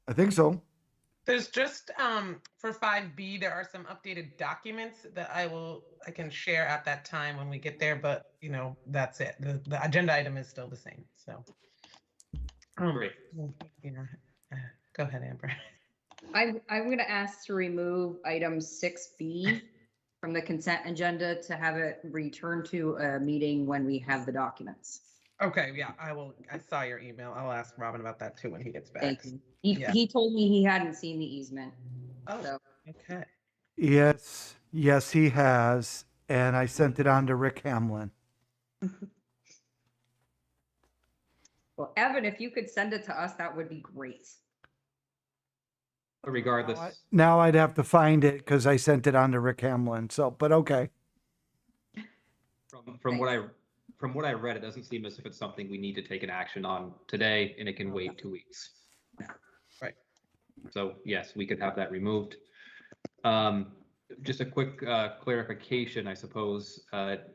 I think so. There's just for 5B, there are some updated documents that I can share at that time when we get there, but that's it. The agenda item is still the same. So Great. yeah. Go ahead, Amber. I'm going to ask to remove item 6B from the consent agenda to have it return to a meeting when we have the documents. Okay, yeah, I will. I saw your email. I'll ask Robin about that too when he gets back. Thank you. Yeah. He told me he hadn't seen the easement. Oh, So okay. Yes, he has. And I sent it on to Rick Hamlin. well, Evan, if you could send it to us, that would be great. But regardless, Now I'd have to find it because I sent it on to Rick Hamlin. So, but okay. from what I read, it doesn't seem as if it's something we need to take an action on today, and it can wait 2 weeks. Right. So yes, we could have that removed. Just a quick clarification, I suppose.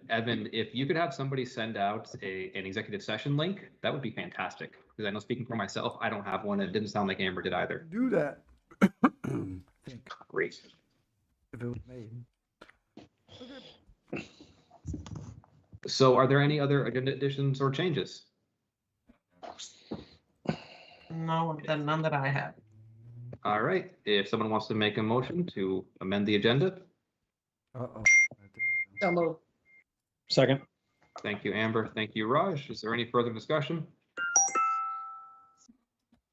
Evan, if you could have somebody send out an executive session link, that would be fantastic. Because I know, speaking for myself, I don't have one. And it didn't sound like Amber did either. Do that. I think Great. if it was made. So are there any other agenda additions or changes? No, none that I have. All right. If someone wants to make a motion to amend the agenda, Uh-oh. So move. Second. thank you, Amber. Thank you, Raj. Is there any further discussion?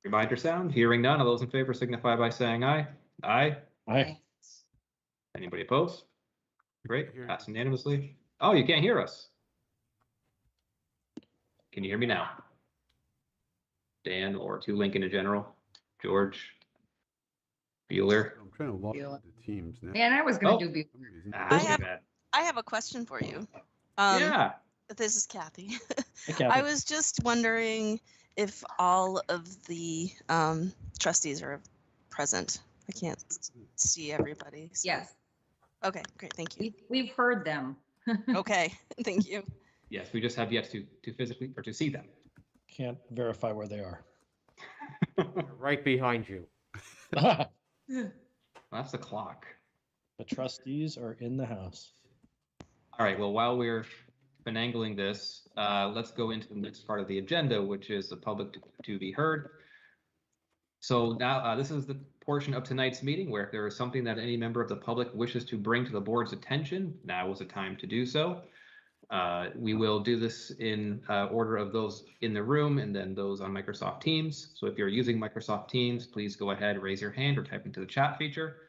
Reminder sound. Hearing none. All those in favor signify by saying aye. Aye. Aye. Anybody opposed? Great. Pass unanimously. Oh, you can't hear us. Can you hear me now? Dan or to Lincoln in general? George? Bueller? I'm trying to log Feel into Teams now. Man, I was going to Oh. do For some reason. Ah, I too have- bad. I have a question for you. Yeah. This is Kathy. Hey, Kathy. I was just wondering if all of the trustees are present. I can't see everybody. so- Yes, Okay, great. Thank you. we've heard them. Okay, thank you. Yes, we just have yet to physically or to see them. Can't verify where they are. Right behind you. The That's the clock. trustees are in the house. All right, well, while we're finagling this, let's go into the next part of the agenda, which is the public to be heard. So now this is the portion of tonight's meeting where if there is something that any member of the public wishes to bring to the board's attention, now is the time to do so. We will do this in order of those in the room and then those on Microsoft Teams. So if you're using Microsoft Teams, please go ahead, raise your hand or type into the chat feature.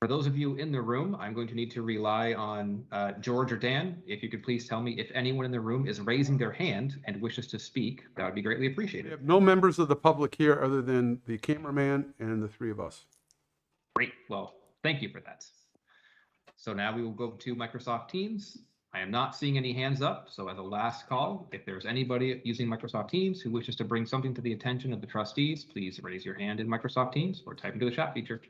For those of you in the room, I'm going to need to rely on George or Dan. If you could please tell me if anyone in the room is raising their hand and wishes to speak, that would be greatly We appreciated. have no members of the public here other than the cameraman and the three of us. Great, well, thank you for that. So now we will go to Microsoft Teams. I am not seeing any hands up, so as a last call, if there's anybody using Microsoft Teams who wishes to bring something to the attention of the trustees, please raise your hand in Microsoft Teams or type into the chat feature.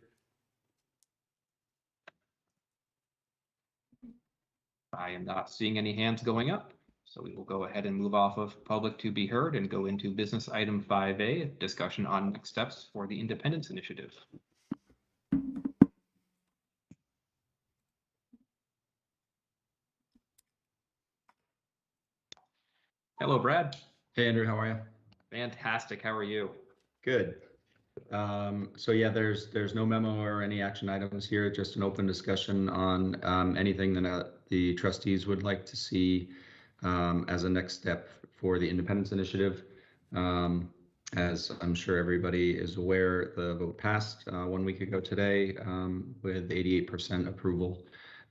I am not seeing any hands going up, so we will go ahead and move off of public to be heard and go into business item 5A, discussion on next steps for the Independence Initiative. Hello, Brad. Hey Andrew, how are you? Fantastic. How are you? Good. So yeah, there's no memo or any action items here, just an open discussion on anything that the trustees would like to see as a next step for the Independence Initiative. As I'm sure everybody is aware, the vote passed 1 week ago today with 88% approval.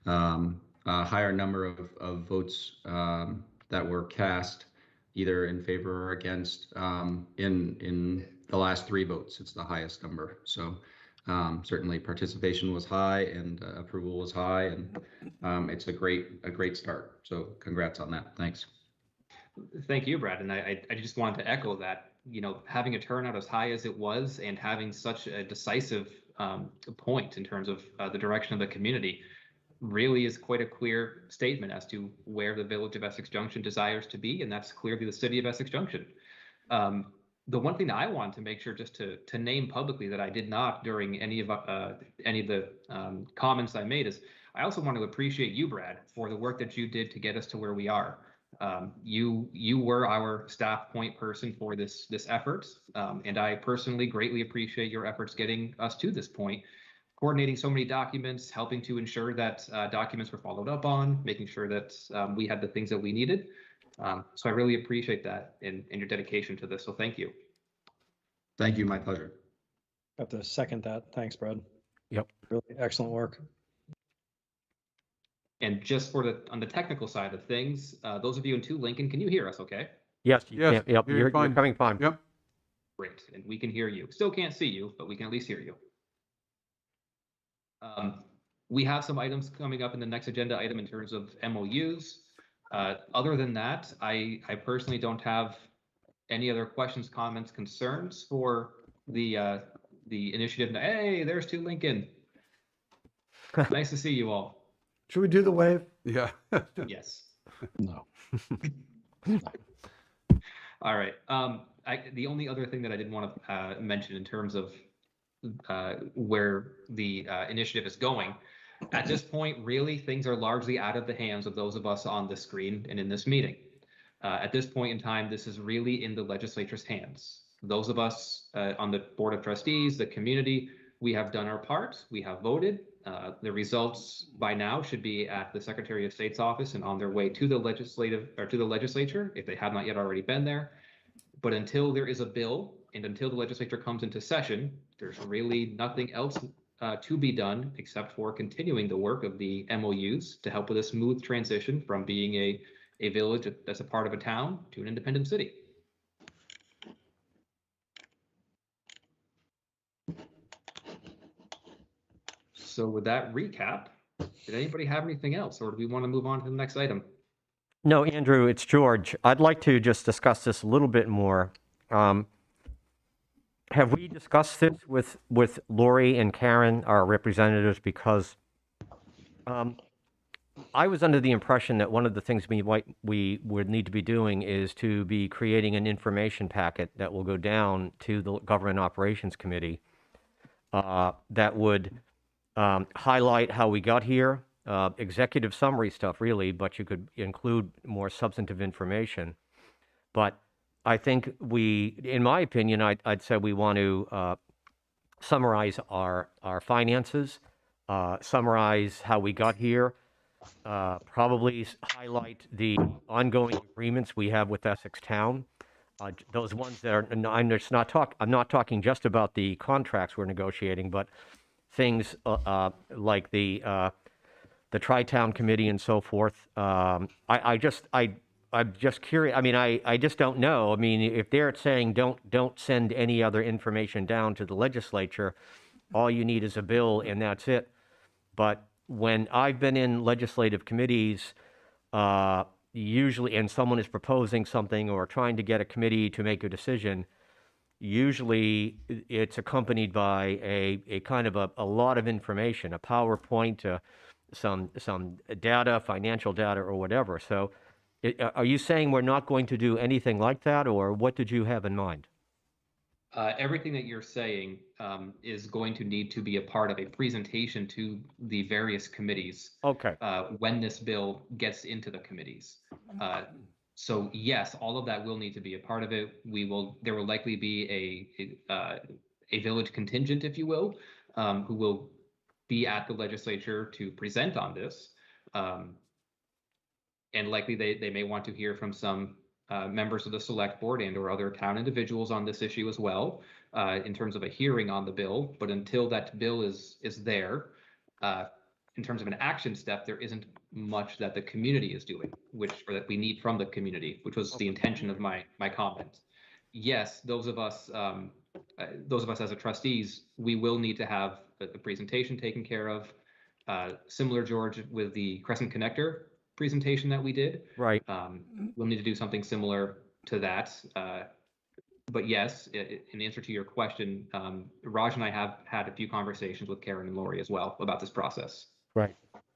A higher number of votes that were cast either in favor or against in the last 3 votes. It's the highest number. So certainly participation was high and approval was high, and it's a great start. So congrats on that. Thanks. Thank you, Brad. And I just wanted to echo that, having a turnout as high as it was and having such a decisive point in terms of the direction of the community really is quite a clear statement as to where the village of Essex Junction desires to be, and that's clearly the city of Essex Junction. the one thing that I want to make sure just to name publicly that I did not during any of the comments I made is I also want to appreciate you, Brad, for the work that you did to get us to where we are. You were our staff point person for this effort, and I personally greatly appreciate your efforts getting us to this point, coordinating so many documents, helping to ensure that documents were followed up on, making sure that we had the things that we needed. So I really appreciate that and your dedication to this. So thank you. Thank you. My pleasure. Have to second that. Thanks, Brad. Yep. Really excellent work. And just on the technical side of things, those of you in Lincoln, can you hear us okay? Yes, Yes, yep, you're you're fine. coming fine. Yep. Great, and we can hear you. Still can't see you, but we can at least hear you. We have some items coming up in the next agenda item in terms of MOUs. Other than that, I personally don't have any other questions, comments, concerns for the initiative. Hey, there's Lincoln. Nice to see you all. Should we do the wave? Yeah. Yes. No. All right. The only other thing that I did want to mention in terms of where the initiative is going, at this point, really, things are largely out of the hands of those of us on the screen and in this meeting. At this point in time, this is really in the legislature's hands. Those of us on the Board of Trustees, the community, we have done our part. We have voted. The results by now should be at the Secretary of State's office and on their way to the legislature if they have not yet already been there. But until there is a bill and until the legislature comes into session, there's really nothing else to be done except for continuing the work of the MOUs to help with a smooth transition from being a village that's a part of a town to an independent city. So with that recap, did anybody have anything else, or do we want to move on to the next item? No, Andrew, it's George. I'd like to just discuss this a little bit more. Have we discussed this with Lori and Karen, our representatives? Because I was under the impression that one of the things we would need to be doing is to be creating an information packet that will go down to the Government Operations Committee that would highlight how we got here, executive summary stuff really, but you could include more substantive information. But I think in my opinion, I'd say we want to summarize our finances, summarize how we got here, probably highlight the ongoing agreements we have with Essex Town. Those ones that are, I'm not talking just about the contracts we're negotiating, but things like the Tri-Town Committee and so forth. I'm just curious. I mean, I just don't know. I mean, if they're saying don't send any other information down to the legislature, all you need is a bill and that's it. But when I've been in legislative committees, usually, and someone is proposing something or trying to get a committee to make a decision, usually it's accompanied by a kind of a lot of information, a PowerPoint, some data, financial data or whatever. So are you saying we're not going to do anything like that, or what did you have in mind? Everything that you're saying is going to need to be a part of a presentation to the various committees. Okay. When this bill gets into the committees. So yes, all of that will need to be a part of it. There will likely be a village contingent, if you will, who will be at the legislature to present on this. And likely they may want to hear from some members of the select board and or other town individuals on this issue as well, in terms of a hearing on the bill. But until that bill is there, in terms of an action step, there isn't much that the community is doing, or that we need from the community, which was the intention of my comment. Yes, those of us as a trustees, we will need to have the presentation taken care of. Similar, George, with the Crescent Connector presentation that we did. Right. We'll need to do something similar to that. But yes, in answer to your question, Raj and I have had a few conversations with Karen and Lori as well about this process. Right.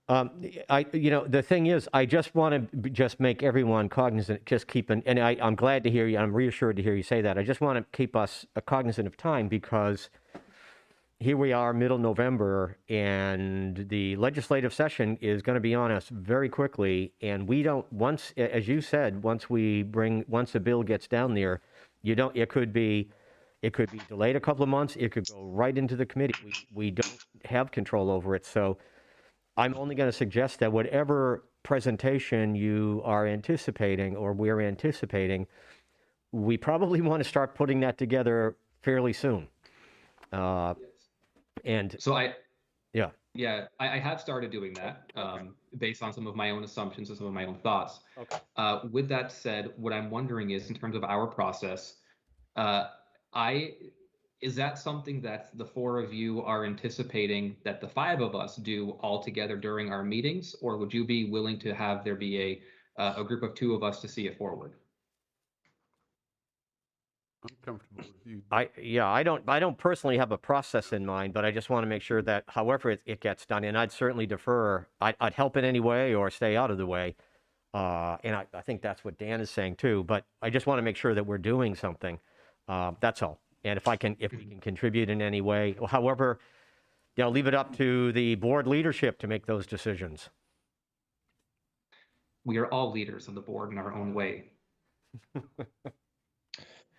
The thing is, I just want to just make everyone cognizant, just keep and I'm glad to hear you, I'm reassured to hear you say that. I just want to keep us cognizant of time because here we are, middle November, and the legislative session is going to be on us very quickly. And we don't, once, as you said, once the bill gets down there, it could be delayed a couple of months. It could go right into the committee. We don't have control over it. So I'm only going to suggest that whatever presentation you are anticipating or we're anticipating, we probably want to start putting that together fairly soon. And So I yeah, I have started doing that based on some of my own assumptions and some of my own thoughts. okay. With that said, what I'm wondering is, in terms of our process, is that something that the four of you are anticipating that the five of us do all together during our meetings, or would you be willing to have there be a group of two of us to see it forward? I'm comfortable with you. I don't personally have a process in mind, but I just want to make sure that however it gets done, and I'd certainly defer, I'd help in any way or stay out of the way. And I think that's what Dan is saying too, but I just want to make sure that we're doing something. That's all. And if we can contribute in any way, or however, leave it up to the board leadership to make those decisions. We are all leaders of the board in our own way.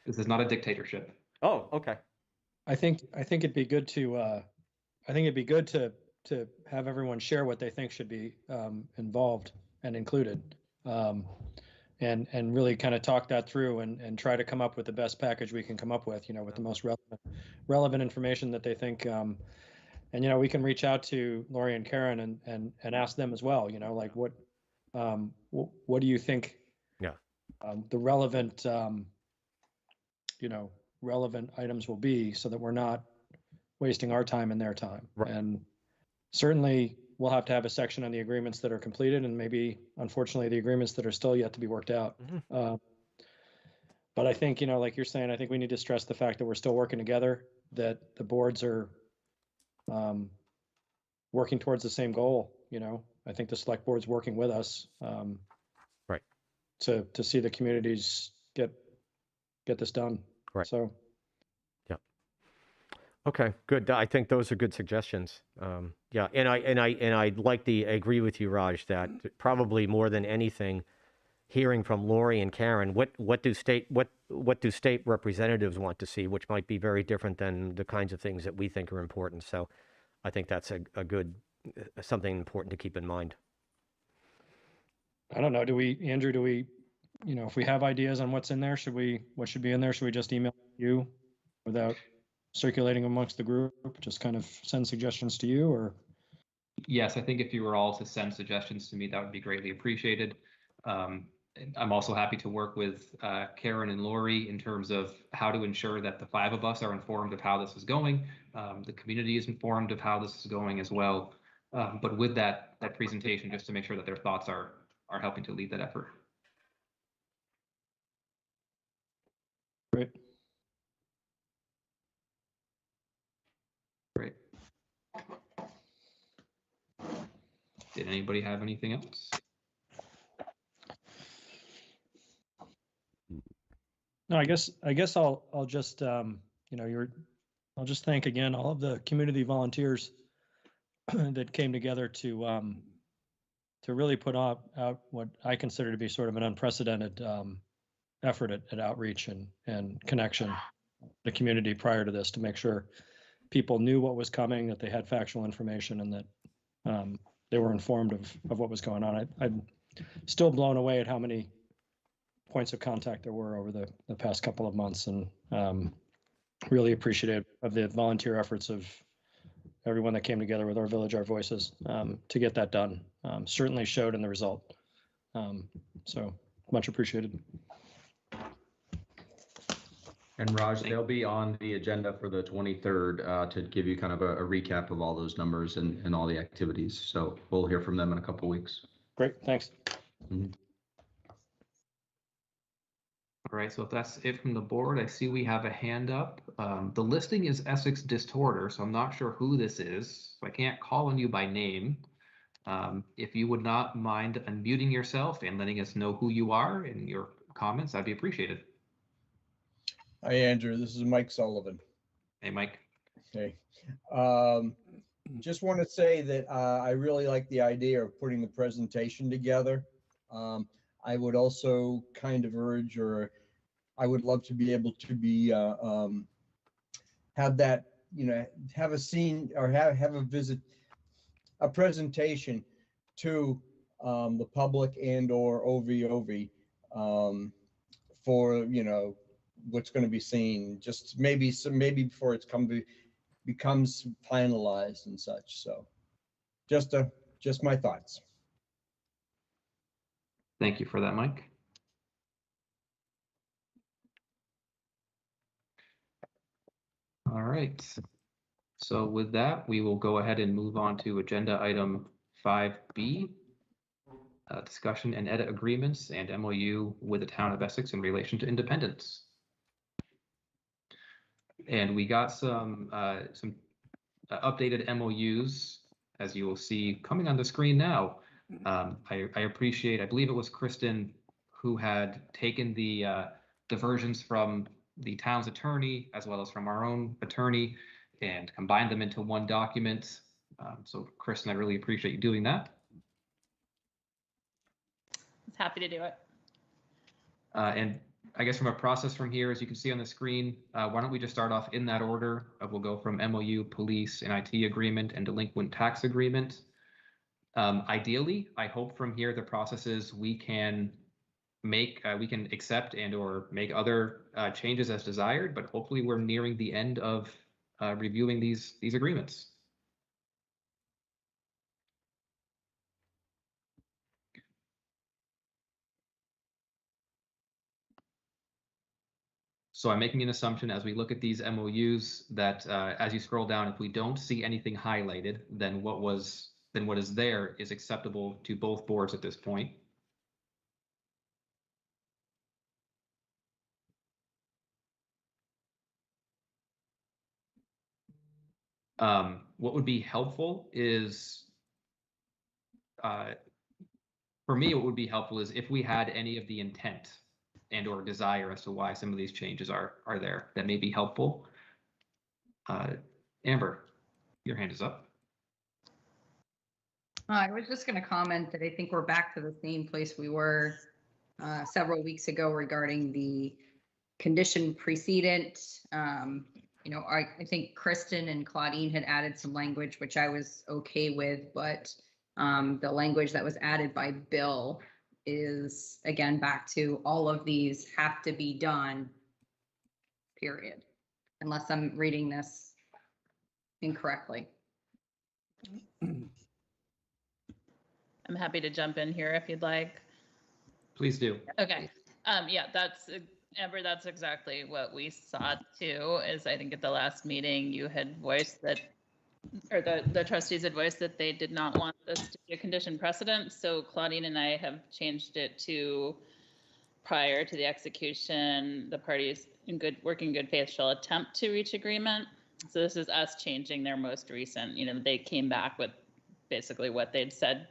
This is not a dictatorship. Oh, okay. I think it'd be good to have everyone share what they think should be involved and included, and really kind of talk that through and try to come up with the best package we can come up with, with the most relevant information that they think. And we can reach out to Lori and Karen and ask them as well. Like what do you think? Yeah. The relevant relevant items will be, so that we're not wasting our time and their time. Right. And certainly we'll have to have a section on the agreements that are completed, and maybe, unfortunately, the agreements that are still yet to be worked out. Mm-hmm. But I think, like you're saying, I think we need to stress the fact that we're still working together, that the boards are working towards the same goal. I think the select board's working with us, right, to see the communities get this done. Right. So. Yeah. Okay, good. I think those are good suggestions. Yeah, and I agree with you, Raj, that probably more than anything, hearing from Lori and Karen, what do state representatives want to see, which might be very different than the kinds of things that we think are important. So I think that's a good something important to keep in mind. I don't know. Andrew, if we have ideas on what's in there, what should be in there? Should we just email you without circulating amongst the group? Just kind of send suggestions to you, or? Yes, I think if you were all to send suggestions to me, that would be greatly appreciated. I'm also happy to work with Karen and Lori in terms of how to ensure that the five of us are informed of how this is going. The community is informed of how this is going as well. But with that presentation, just to make sure that their thoughts are helping to lead that effort. Great. Great. Did anybody have anything else? No, I guess I'll just I'll just thank again all of the community volunteers that came together to really put out what I consider to be sort of an unprecedented effort at outreach and connection the community prior to this, to make sure people knew what was coming, that they had factual information, and that they were informed of what was going on. I'm still blown away at how many points of contact there were over the past couple of months, and really appreciative of the volunteer efforts of everyone that came together with Our Village, Our Voices to get that done. Certainly showed in the result. So much appreciated. And Raj, they'll be on the agenda for the 23rd to give you kind of a recap of all those numbers and all the activities. So we'll hear from them in a couple of weeks. Great, thanks. Mhm. All right, so if that's it from the board, I see we have a hand up. The listing is Essex Distorter, so I'm not sure who this is. So I can't call on you by name. If you would not mind unmuting yourself and letting us know who you are and your comments, that'd be appreciated. Hi, Andrew. This is Mike Sullivan. Hey, Mike. Okay. Just want to say that I really like the idea of putting the presentation together. I would also kind of urge, or I would love to be able to be have that, have a scene or have a visit, a presentation to the public and or OVOV for what's going to be seen, just maybe before it's becomes finalized and such. So just my thoughts. Thank you for that, Mike. All right. So with that, we will go ahead and move on to agenda item 5B, discussion and edit agreements and MOU with the Town of Essex in relation to independence. And we got some updated MOUs, as you will see coming on the screen now. I appreciate, I believe it was Kristen who had taken the versions from the town's attorney as well as from our own attorney and combined them into one document. So Kristen, I really appreciate you doing that. Happy to do it. And I guess from a process from here, as you can see on the screen, why don't we just start off in that order? We'll go from MOU, police, and IT agreement, and delinquent tax agreement. Ideally, I hope from here the process is we can accept and or make other changes as desired, but hopefully we're nearing the end of reviewing these agreements. So I'm making an assumption as we look at these MOUs that as you scroll down, if we don't see anything highlighted, then what is there is acceptable to both boards at this point. What would be helpful is, for me, what would be helpful is if we had any of the intent and or desire as to why some of these changes are there, that may be helpful. Amber, your hand is up. I was just going to comment that I think we're back to the same place we were several weeks ago regarding the condition precedent. I think Kristen and Claudine had added some language, which I was okay with, but the language that was added by Bill is, again, back to all of these have to be done, period, unless I'm reading this incorrectly. I'm happy to jump in here if you'd like. Please do. Okay. Yeah, Amber, that's exactly what we saw too, is I think at the last meeting you had voiced that, or the trustees had voiced that they did not want this to be a condition precedent. So Claudine and I have changed it to prior to the execution, the parties working in good faith shall attempt to reach agreement. So this is us changing their most recent, they came back with basically what they'd said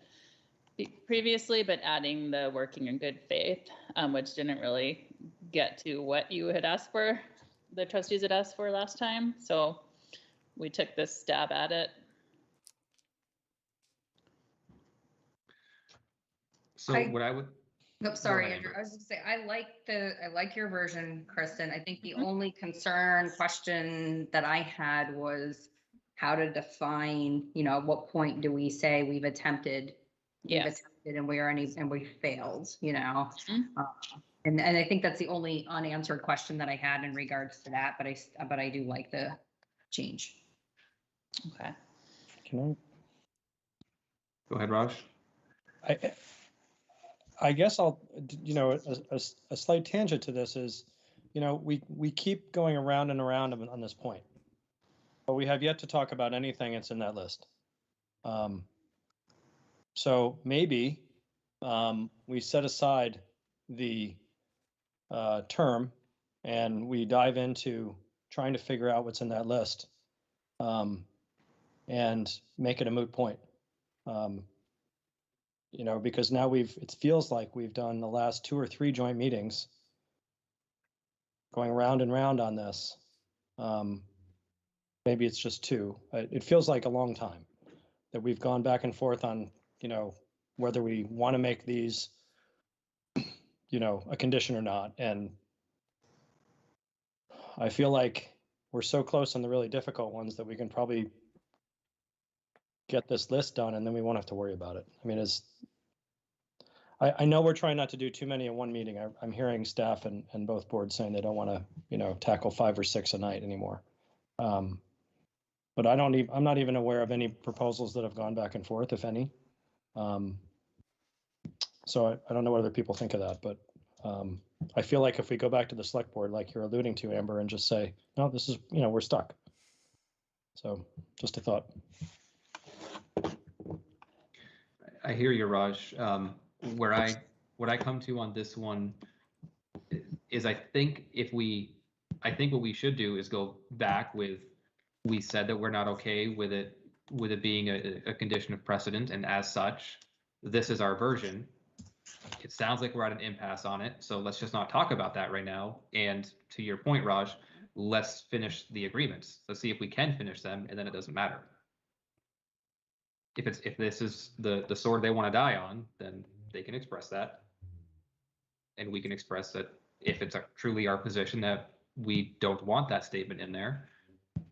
previously, but adding the working in good faith, which didn't really get to what you had asked for, the trustees had asked for last time. So we took this stab at it. So what I would. Nope, sorry, Andrew. I was just gonna say, I like your version, Kristen. I think the only question that I had was how to define, at what point do we say we've attempted, Yes. and we failed, and I think that's the only unanswered question that I had in regards to that, but I do like the change. Okay. Can Go ahead, Raj. I guess I'll, a slight tangent to this is, we keep going around and around on this point, but we have yet to talk about anything that's in that list. So maybe we set aside the term and we dive into trying to figure out what's in that list and make it a moot point. you know, because now it feels like we've done the last 2 or 3 joint meetings going round and round on this. Maybe it's just 2. It feels like a long time that we've gone back and forth on, you know, whether we want to make these, you know, a condition or not. And I feel like we're so close on the really difficult ones that we can probably get this list done and then we won't have to worry about it. I mean, I know we're trying not to do too many in one meeting. I'm hearing staff and both boards saying they don't want to, you know, tackle 5 or 6 a night anymore. But I'm not even aware of any proposals that have gone back and forth, if any. So I don't know what other people think of that, but I feel like if we go back to the select board, like you're alluding to, Amber, and just say, no, this is, you know, we're stuck. So just a thought. I hear you, Raj. What I come to on this one is I think what we should do is go back with, we said that we're not okay with it being a condition of precedent, and as such, this is our version. It sounds like we're at an impasse on it, so let's just not talk about that right now. And to your point, Raj, let's finish the agreements. Let's see if we can finish them, and then it doesn't matter. If this is the sword they want to die on, then they can express that, and we can express that if it's truly our position that we don't want that statement in there,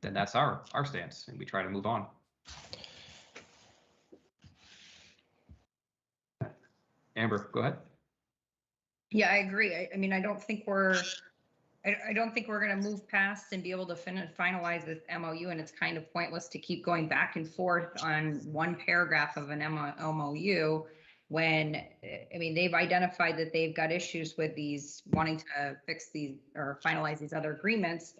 then that's our stance, and we try to move on. Amber, go ahead. Yeah, I agree. I mean, I don't think we're going to move past and be able to finalize this MOU, and it's kind of pointless to keep going back and forth on one paragraph of an MOU when, I mean, they've identified that they've got issues with these, wanting to fix these or finalize these other agreements.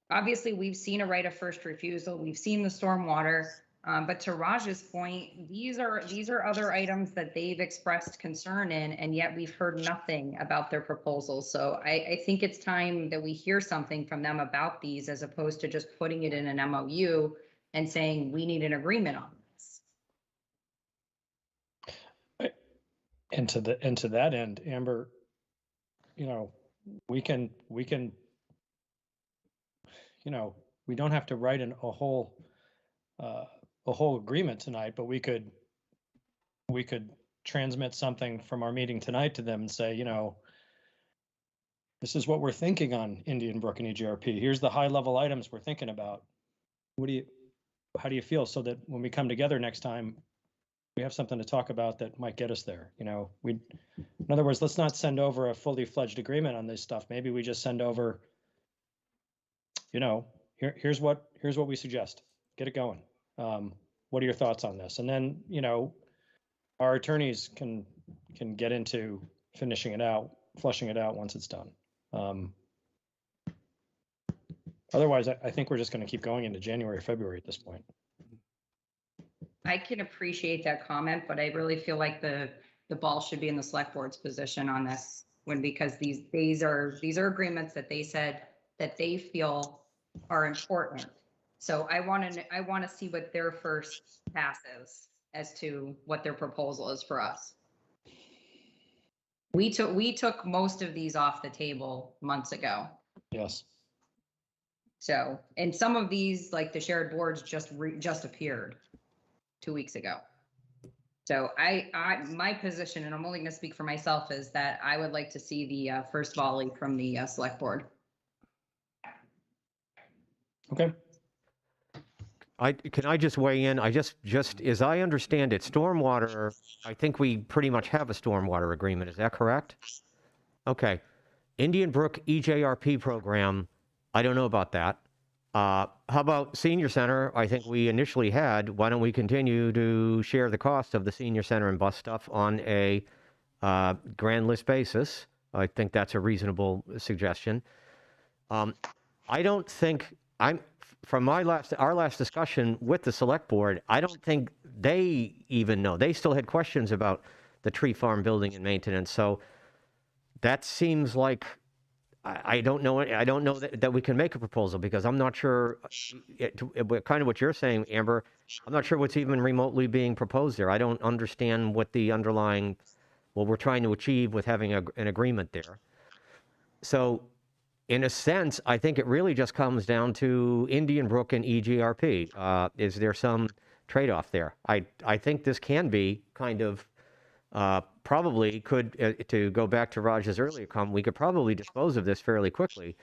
Obviously, we've seen a right of first refusal. We've seen the stormwater. But to Raj's point, these are other items that they've expressed concern in, and yet we've heard nothing about their proposals. So I think it's time that we hear something from them about these, as opposed to just putting it in an MOU and saying we need an agreement on this. And to that end, Amber, you know, we can, you know, we don't have to write a whole agreement tonight, but we could transmit something from our meeting tonight to them and say, you know, this is what we're thinking on Indian Brook and EGRP. Here's the high level items we're thinking about. How do you feel? So that when we come together next time, we have something to talk about that might get us there. You know, in other words, let's not send over a fully fledged agreement on this stuff. Maybe we just send over, you know, here's what we suggest. Get it going. What are your thoughts on this? And then, you know, our attorneys can get into finishing it out, flushing it out once it's done. Otherwise, I think we're just going to keep going into January, February at this point. I can appreciate that comment, but I really feel like the ball should be in the select board's position on this one, because these are agreements that they said that they feel are important. So I want to see what their first pass is as to what their proposal is for us. We took most of these off the table months ago. Yes. So, and some of these, like the shared boards, just appeared 2 weeks ago. So my position, and I'm only going to speak for myself, is that I would like to see the first volley from the select board. Okay. Can I just weigh in? I just as I understand it, stormwater, I think we pretty much have a stormwater agreement. Is that correct? Okay. Indian Brook EJRP program, I don't know about that. How about senior center? I think we initially had. Why don't we continue to share the cost of the senior center and bus stuff on a grand list basis? I think that's a reasonable suggestion. I don't think from our last discussion with the select board, I don't think they even know. They still had questions about the tree farm building and maintenance. So that seems like, I don't know that we can make a proposal, because I'm not sure, kind of what you're saying, Amber, I'm not sure what's even remotely being proposed there. I don't understand what the underlying, what we're trying to achieve with having an agreement there. So in a sense, I think it really just comes down to Indian Brook and EGRP. Is there some trade-off there? I think this can be kind of, probably could, to go back to Raj's earlier comment, we could probably dispose of this fairly quickly,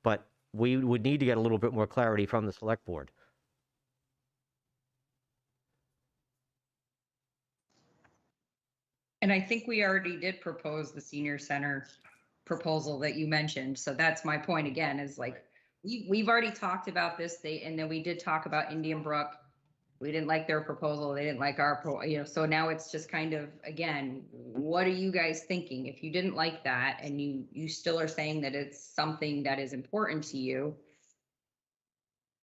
but we would need to get a little bit more clarity from the select board. And I think we already did propose the senior center proposal that you mentioned. So that's my point again, is like, we've already talked about this, and then we did talk about Indian Brook. We didn't like their proposal. They didn't like our, so now it's just kind of, again, what are you guys thinking? If you didn't like that and you still are saying that it's something that is important to you,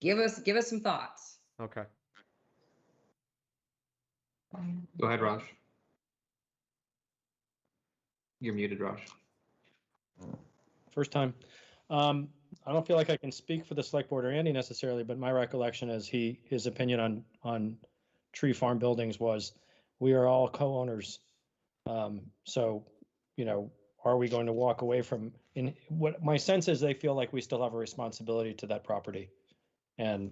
give us some thoughts. Okay. Go ahead, Raj. You're muted, Raj. First time. I don't feel like I can speak for the select board or Andy necessarily, but my recollection is his opinion on tree farm buildings was, we are all co-owners. So, are we going to walk away from, in what my sense is, they feel like we still have a responsibility to that property. And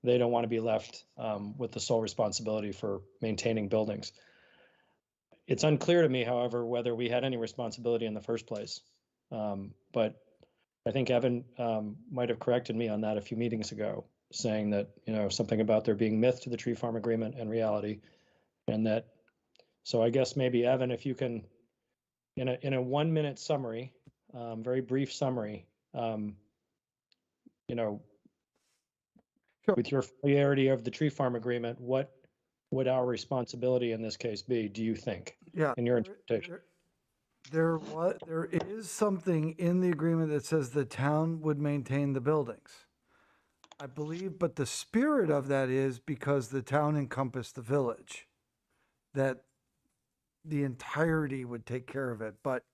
they don't want to be left with the sole responsibility for maintaining buildings. It's unclear to me, however, whether we had any responsibility in the first place. But I think Evan might have corrected me on that a few meetings ago, saying that, something about there being myth to the tree farm agreement and reality. And that, so I guess maybe Evan, if you can, in a 1-minute summary, very brief summary, Sure. with your familiarity of the tree farm agreement, what would our responsibility in this case be, do you think? Yeah. In your interpretation? There is something in the agreement that says the town would maintain the buildings, I believe, but the spirit of that is because the town encompassed the village, that the entirety would take care of it. But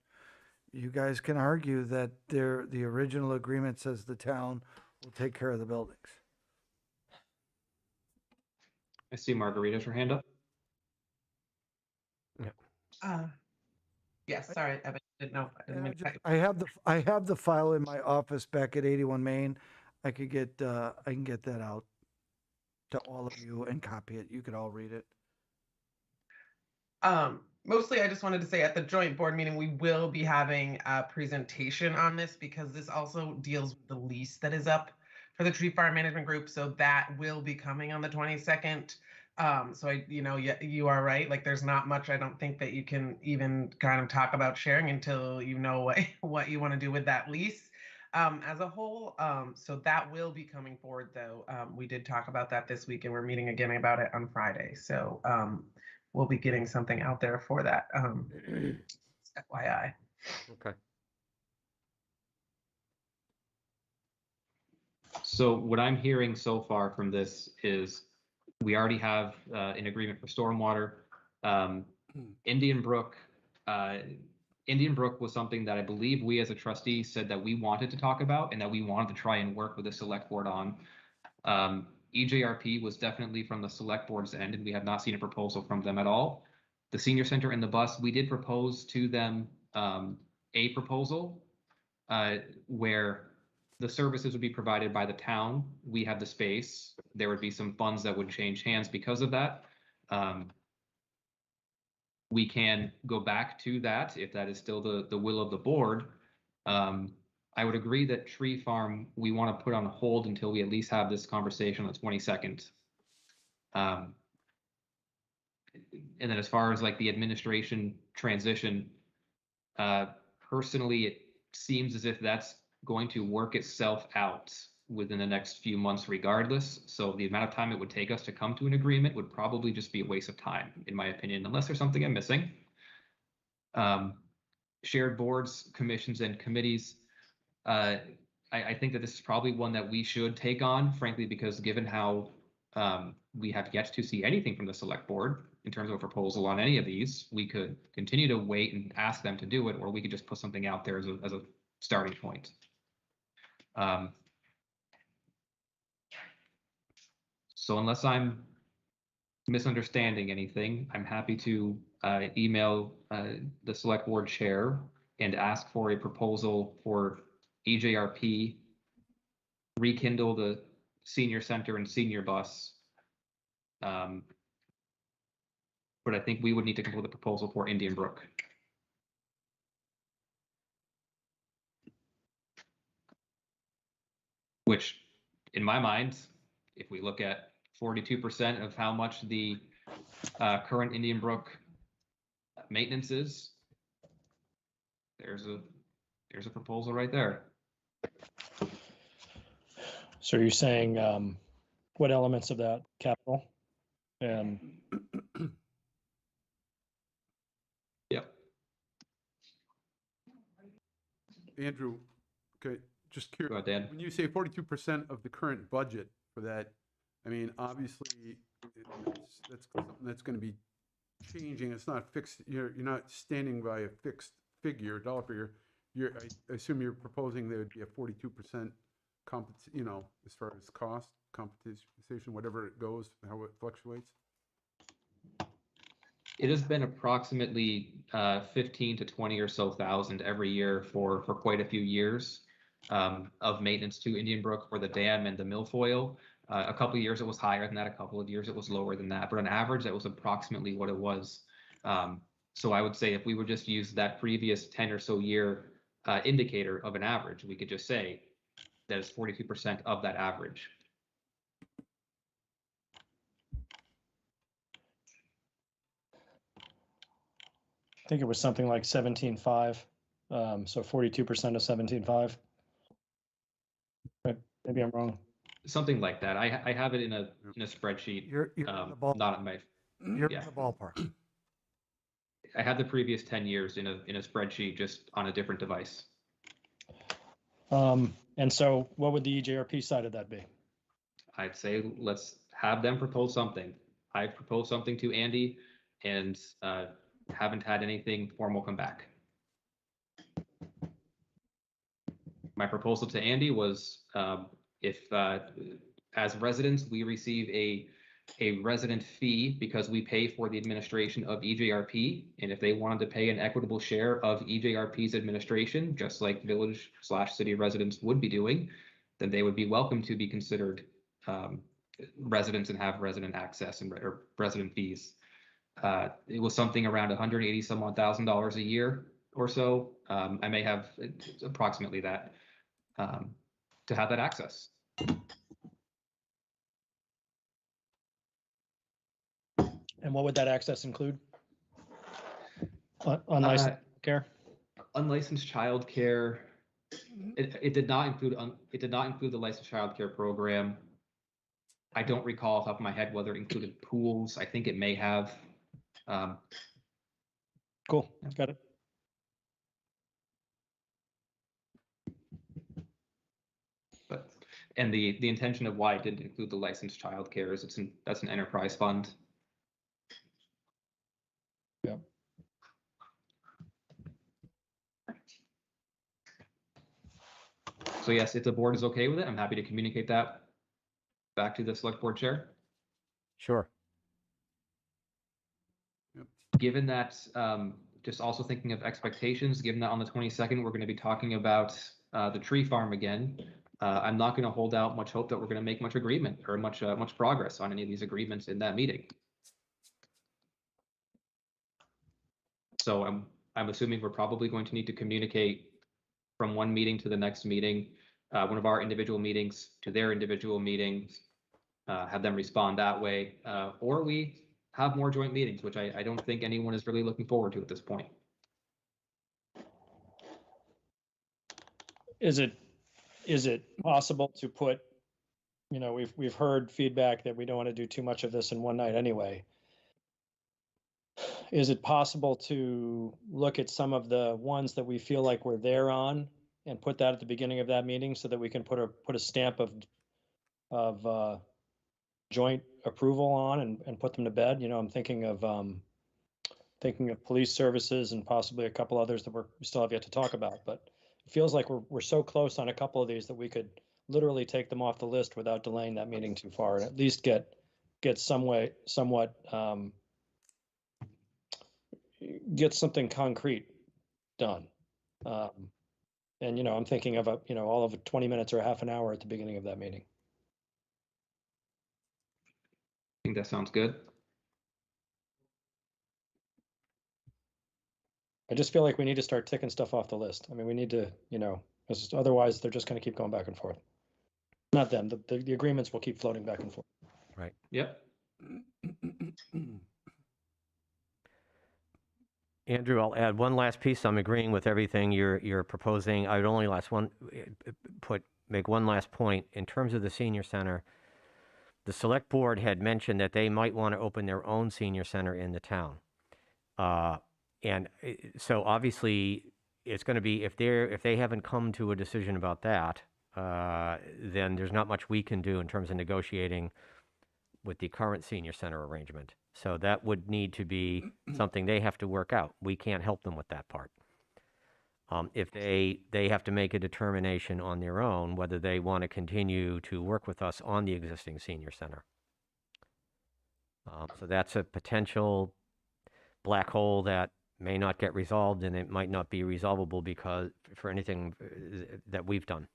you guys can argue that the original agreement says the town will take care of the buildings. I see Margarita's her hand up. Yes, sorry, Evan, didn't know. I didn't mean to cut you. I have the file in my office back at 81 Main. I can get that out to all of you and copy it. You could all read it. Mostly, I just wanted to say at the joint board meeting, we will be having a presentation on this because this also deals with the lease that is up for the tree farm management group. So that will be coming on the 22nd. So you are right. Like, there's not much, I don't think, that you can even kind of talk about sharing until you know what you want to do with that lease as a whole. So that will be coming forward, though. We did talk about that this week, and we're meeting again about it on Friday. So we'll be getting something out there for that. FYI. Okay. So what I'm hearing so far from this is we already have an agreement for stormwater. Indian Brook was something that I believe we as a trustee said that we wanted to talk about and that we wanted to try and work with the select board on. EJRP was definitely from the select board's end, and we have not seen a proposal from them at all. The senior center and the bus, we did propose to them a proposal where the services would be provided by the town. We have the space. There would be some funds that would change hands because of that. We can go back to that if that is still the will of the board. I would agree that tree farm, we want to put on hold until we at least have this conversation on the 22nd. And then as far as like the administration transition, personally, it seems as if that's going to work itself out within the next few months regardless. So the amount of time it would take us to come to an agreement would probably just be a waste of time, in my opinion, unless there's something I'm missing. Shared boards, commissions, and committees. I think that this is probably one that we should take on, frankly, because given how we have yet to see anything from the select board in terms of a proposal on any of these, we could continue to wait and ask them to do it, or we could just put something out there as a starting point. So unless I'm misunderstanding anything, I'm happy to email the select board chair and ask for a proposal for EJRP, rekindle the senior center and senior bus. But I think we would need to come up with a proposal for Indian Brook. Which, in my mind, if we look at 42% of how much the current Indian Brook maintenance is, there's a proposal right there. So you're saying, what elements of that capital? And Yep. Andrew, okay, just Go curious, ahead, Dan. when you say 42% of the current budget for that, I mean, obviously, that's something that's going to be changing. It's not fixed. You're not standing by a fixed figure, dollar figure. I assume you're proposing there would be a 42% as far as cost, compensation, whatever it goes, how it fluctuates. It has been approximately 15 to 20 or so thousand every year for quite a few years of maintenance to Indian Brook for the dam and the milfoil. A couple of years it was higher than that. A couple of years it was lower than that. But on average, that was approximately what it was. So I would say if we would just use that previous 10 or so year indicator of an average, we could just say that is 42% of that average. I think it was something like 17.5. So 42% of 17.5. Maybe I'm wrong. Something like that. I have it in a spreadsheet. You're in the ball. Not on my. You're Yeah. in the ballpark. I had the previous 10 years in a spreadsheet, just on a different device. And so what would the EJRP side of that be? I'd say let's have them propose something. I've proposed something to Andy and haven't had anything formal come back. My proposal to Andy was if as residents, we receive a resident fee because we pay for the administration of EJRP. And if they wanted to pay an equitable share of EJRP's administration, just like village/city residents would be doing, then they would be welcome to be considered residents and have resident access and or resident fees. It was something around $180 some odd thousand a year or so. I may have approximately that to have that access. And what would that access include? Unlicensed care? Unlicensed child care. It did not include the licensed child care program. I don't recall off the top of my head whether it included pools. I think it may have. Cool, got it. But and the intention of why it didn't include the licensed child care is that's an enterprise fund. Yep. So yes, if the board is okay with it, I'm happy to communicate that back to the select board chair. Sure. Given that, just also thinking of expectations, given that on the 22nd, we're going to be talking about the tree farm again. I'm not going to hold out much hope that we're going to make much agreement or much progress on any of these agreements in that meeting. So I'm assuming we're probably going to need to communicate from one meeting to the next meeting, one of our individual meetings to their individual meetings, have them respond that way, or we have more joint meetings, which I don't think anyone is really looking forward to at this point. Is it possible to put, we've heard feedback that we don't want to do too much of this in one night anyway. Is it possible to look at some of the ones that we feel like we're there on and put that at the beginning of that meeting so that we can put a stamp of joint approval on and put them to bed? I'm thinking of police services and possibly a couple others that we still have yet to talk about, but it feels like we're so close on a couple of these that we could literally take them off the list without delaying that meeting too far and at least get get somewhat get something concrete done. And, I'm thinking of all of 20 minutes or half an hour at the beginning of that meeting. I think that sounds good. I just feel like we need to start ticking stuff off the list. I mean, we need to, because otherwise they're just going to keep going back and forth. Not them, the agreements will keep floating back and forth. Right. Yep. Andrew, I'll add one last piece. I'm agreeing with everything you're proposing. I would only make one last point. In terms of the senior center, the select board had mentioned that they might want to open their own senior center in the town. And so obviously it's going to be, if they haven't come to a decision about that, then there's not much we can do in terms of negotiating with the current senior center arrangement. So that would need to be something they have to work out. We can't help them with that part. If they have to make a determination on their own whether they want to continue to work with us on the existing senior center. So that's a potential black hole that may not get resolved, and it might not be resolvable because for anything that we've done.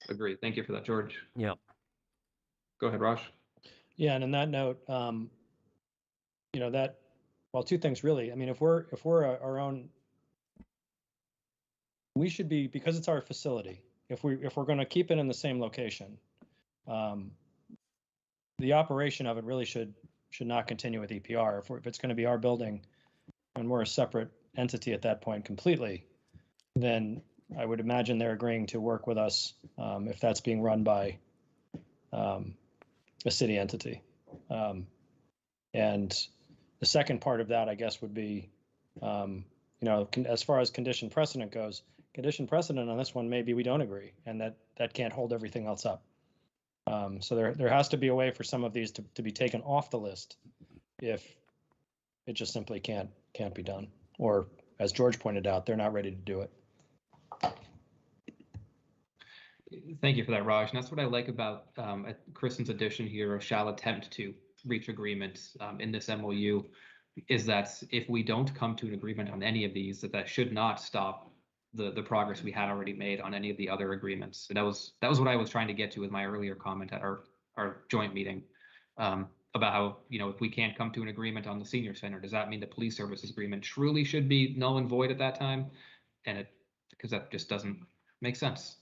Agreed. Thank you for that, George. Yeah. Go ahead, Raj. Yeah, and on that note, two things really. I mean, if we're our own, we should be, because it's our facility. If we're going to keep it in the same location, the operation of it really should not continue with EPR. If it's going to be our building and we're a separate entity at that point completely, then I would imagine they're agreeing to work with us if that's being run by a city entity. And the second part of that, I guess, would be, as far as condition precedent goes, condition precedent on this one, maybe we don't agree, and that can't hold everything else up. So there has to be a way for some of these to be taken off the list if it just simply can't be done. Or, as George pointed out, they're not ready to do it. Thank you for that, Raj. And that's what I like about Kristen's addition here of shall attempt to reach agreement in this MOU, is that if we don't come to an agreement on any of these, that should not stop the progress we had already made on any of the other agreements. So that was what I was trying to get to with my earlier comment at our joint meeting about how, if we can't come to an agreement on the senior center, does that mean the police services agreement truly should be null and void at that time? And because that just doesn't make sense.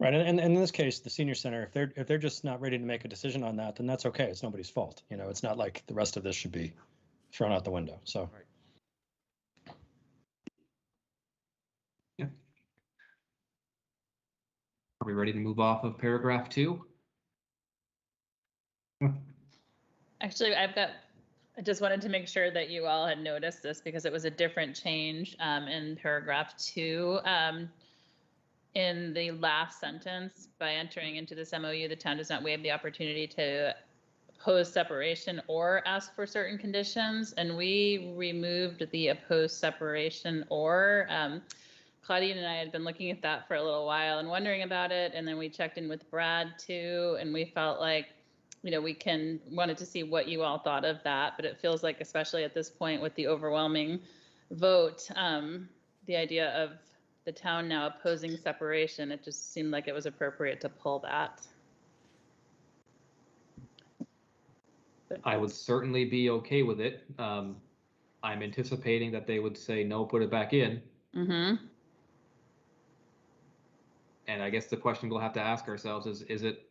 Right, and in this case, the senior center, if they're just not ready to make a decision on that, then that's okay. It's nobody's fault. It's not like the rest of this should be thrown out the window. So. Right. Yeah. Are we ready to move off of paragraph 2? Actually, I just wanted to make sure that you all had noticed this because it was a different change in paragraph 2. In the last sentence, by entering into this MOU, the town does not waive the opportunity to oppose separation or ask for certain conditions. And we removed the oppose separation or. Claudia and I had been looking at that for a little while and wondering about it. And then we checked in with Brad too. And we felt like, we wanted to see what you all thought of that. But it feels like, especially at this point with the overwhelming vote, the idea of the town now opposing separation, it just seemed like it was appropriate to pull that. I would certainly be okay with it. I'm anticipating that they would say, no, put it back in. Mm-hmm. And I guess the question we'll have to ask ourselves is it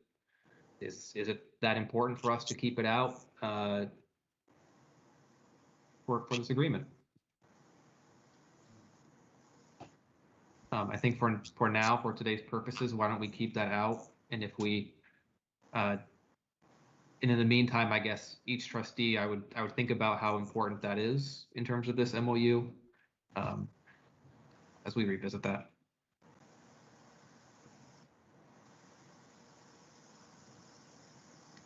that important for us to keep it out for this agreement? I think for now, for today's purposes, why don't we keep that out? And if we, and in the meantime, I guess each trustee, I would think about how important that is in terms of this MOU as we revisit that.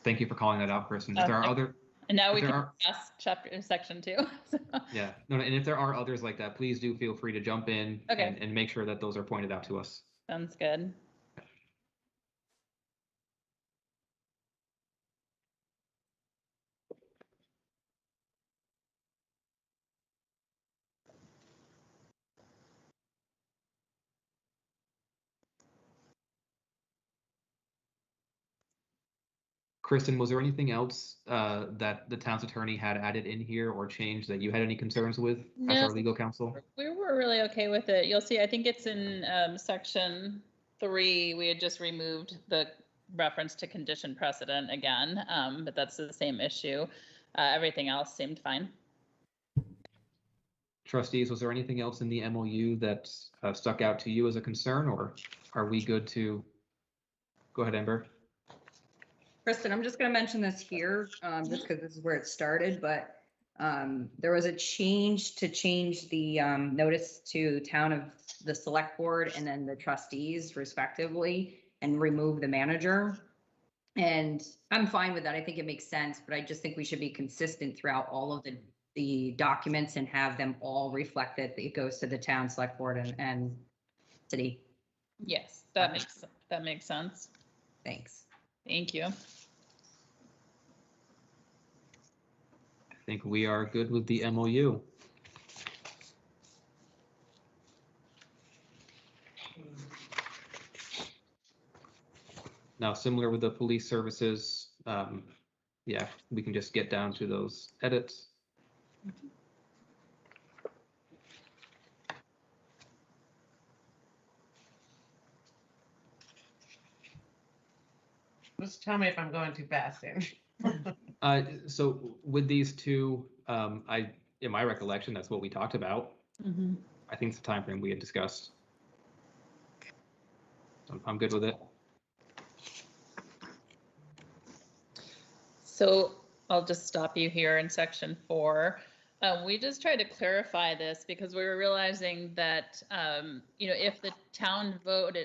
Thank you for calling that out, Kristen. If there are other, and now we can pass section 2. Yeah, no, and if there are others like that, please do feel free to jump in and make sure that those are pointed out to us. Sounds good. Kristen, was there anything else that the town's attorney had added in here or changed that you had any concerns with as No. our legal counsel? We were really okay with it. You'll see, I think it's in section 3, we had just removed the reference to condition precedent again, but that's the same issue. Everything else seemed fine. Trustees, was there anything else in the MOU that stuck out to you as a concern, or are we good to? Go ahead, Amber. Kristen, I'm just gonna mention this here, just because this is where it started, but there was a change to change the notice to town of the select board and then the trustees respectively, and remove the manager. And I'm fine with that. I think it makes sense, but I just think we should be consistent throughout all of the documents and have them all reflect that it goes to the town, select board and city. Yes, that makes sense. Thanks. Thank you. I think we are good with the MOU. Now, similar with the police services, yeah, we can just get down to those edits. Just tell me if I'm going too fast, Andy. So with these two, in my recollection, that's what we talked about. Mm-hmm. I think it's the time frame we had discussed. So I'm good with it. So I'll just stop you here in section 4. We just tried to clarify this because we were realizing that, if the town vote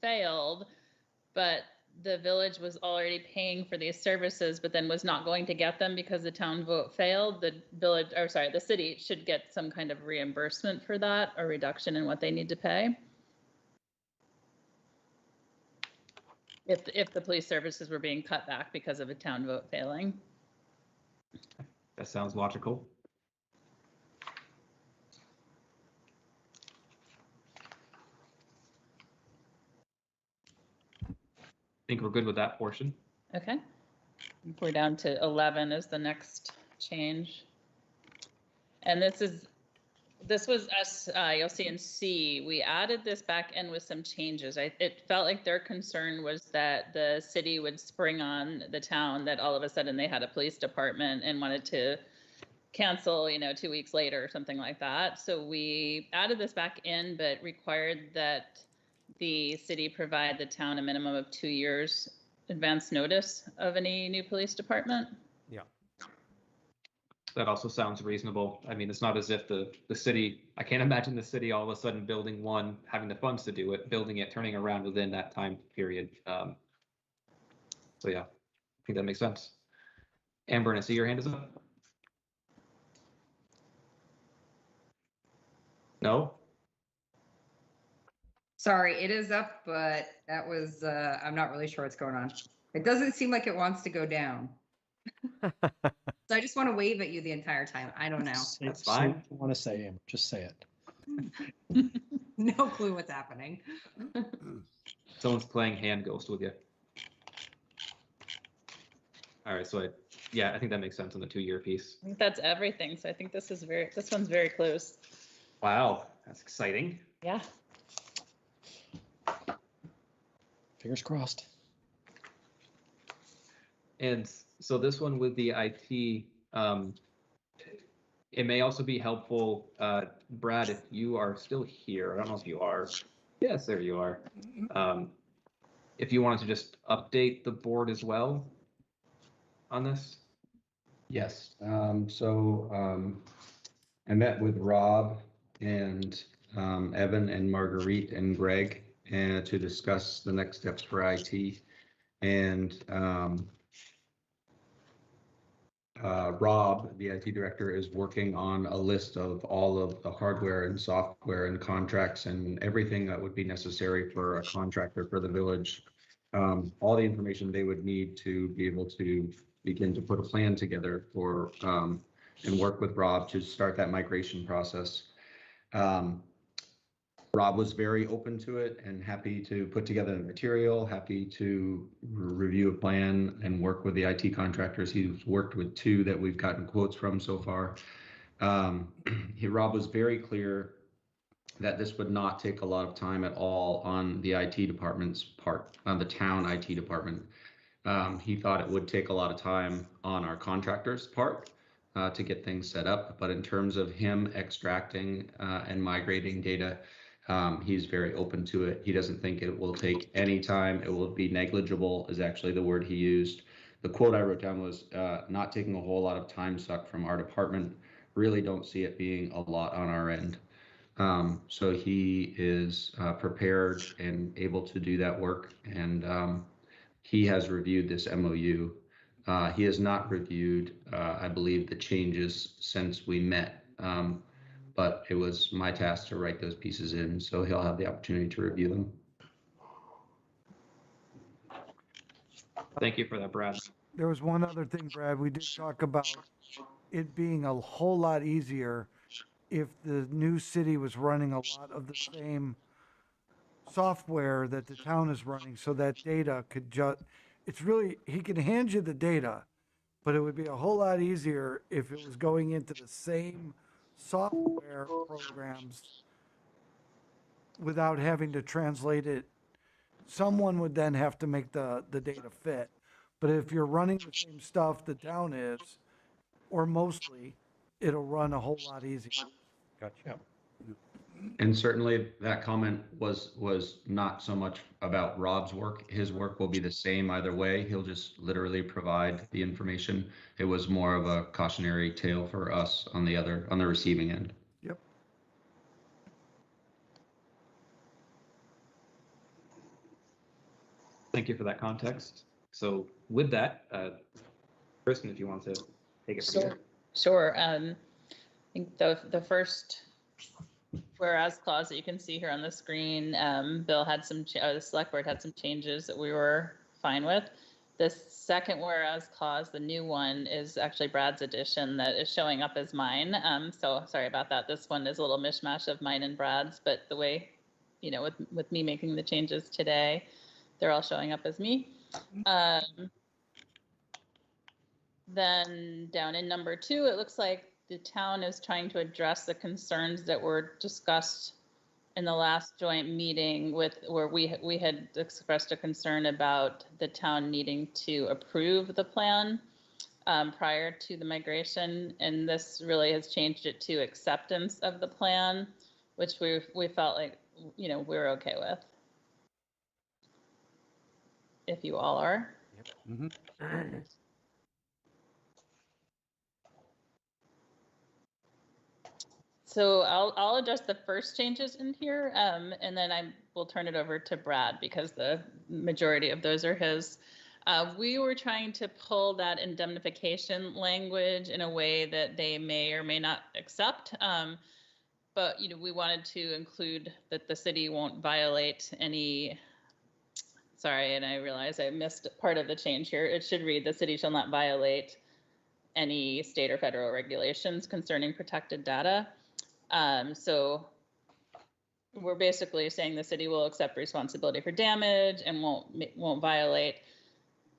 failed, but the village was already paying for these services, but then was not going to get them because the town vote failed, the city should get some kind of reimbursement for that or reduction in what they need to pay. If the police services were being cut back because of a town vote failing. That sounds logical. I think we're good with that portion. Okay. We're down to 11 is the next change. And this was us, you'll see in C, we added this back in with some changes. It felt like their concern was that the city would spring on the town that all of a sudden they had a police department and wanted to cancel, 2 weeks later or something like that. So we added this back in, but required that the city provide the town a minimum of 2 years advance notice of any new police department. Yeah. That also sounds reasonable. I mean, it's not as if the city, I can't imagine the city all of a sudden building one, having the funds to do it, building it, turning around within that time period. So yeah, I think that makes sense. Amber, I see your hand is up. No? Sorry, it is up, but that was, I'm not really sure what's going on. It doesn't seem like it wants to go down. So I just want to wave at you the entire time. I don't know. That's Say fine. what you want to say, Amber, just say it. No clue what's happening. Someone's playing hand ghost with you. All right, so I think that makes sense on the 2-year piece. I think that's everything. So I think this one's very close. Wow, that's exciting. Yeah. Fingers crossed. And so this one with the IT, it may also be helpful, Brad, if you are still here, I don't know if you are. Yes, there you are. If you wanted to just update the board as well on this. Yes, I met with Rob and Evan and Marguerite and Greg to discuss the next steps for IT. And Rob, the IT director, is working on a list of all of the hardware and software and contracts and everything that would be necessary for a contractor for the village. All the information they would need to be able to begin to put a plan together for and work with Rob to start that migration process. Rob was very open to it and happy to put together the material, happy to review a plan and work with the IT contractors. He's worked with 2 that we've gotten quotes from so far. Rob was very clear that this would not take a lot of time at all on the IT department's part, on the town IT department. He thought it would take a lot of time on our contractors' part to get things set up, but in terms of him extracting and migrating data, he's very open to it. He doesn't think it will take any time. It will be negligible is actually the word he used. The quote I wrote down was not taking a whole lot of time suck from our department. Really don't see it being a lot on our end. So he is prepared and able to do that work. And he has reviewed this MOU. He has not reviewed, I believe, the changes since we met. But it was my task to write those pieces in, so he'll have the opportunity to review them. Thank you for that, Brad. There was one other thing, Brad. We did talk about it being a whole lot easier if the new city was running a lot of the same software that the town is running, so that data could just, it's really, he can hand you the data, but it would be a whole lot easier if it was going into the same software programs without having to translate it. Someone would then have to make the data fit. But if you're running the same stuff the town is, or mostly, it'll run a whole lot easier. Gotcha. And certainly that comment was not so much about Rob's work. His work will be the same either way. He'll just literally provide the information. It was more of a cautionary tale for us on the receiving end. Yep. Thank you for that context. So with that, Kristen, if you want to take it from here. Sure. I think the first whereas clause that you can see here on the screen, Bill had the select board had some changes that we were fine with. The second whereas clause, the new one, is actually Brad's addition that is showing up as mine. So sorry about that. This one is a little mishmash of mine and Brad's, but the way, with me making the changes today, they're all showing up as me. Then down in number 2, it looks like the town is trying to address the concerns that were discussed in the last joint meeting where we had expressed a concern about the town needing to approve the plan prior to the migration, and this really has changed it to acceptance of the plan, which we felt like we're okay with. If you all are. Yep. Mm-hmm. So I'll address the first changes in here, and then I will turn it over to Brad because the majority of those are his. We were trying to pull that indemnification language in a way that they may or may not accept, but we wanted to include that the city won't violate any. Sorry, and I realize I missed part of the change here. It should read, the city shall not violate any state or federal regulations concerning protected data. So we're basically saying the city will accept responsibility for damage and won't violate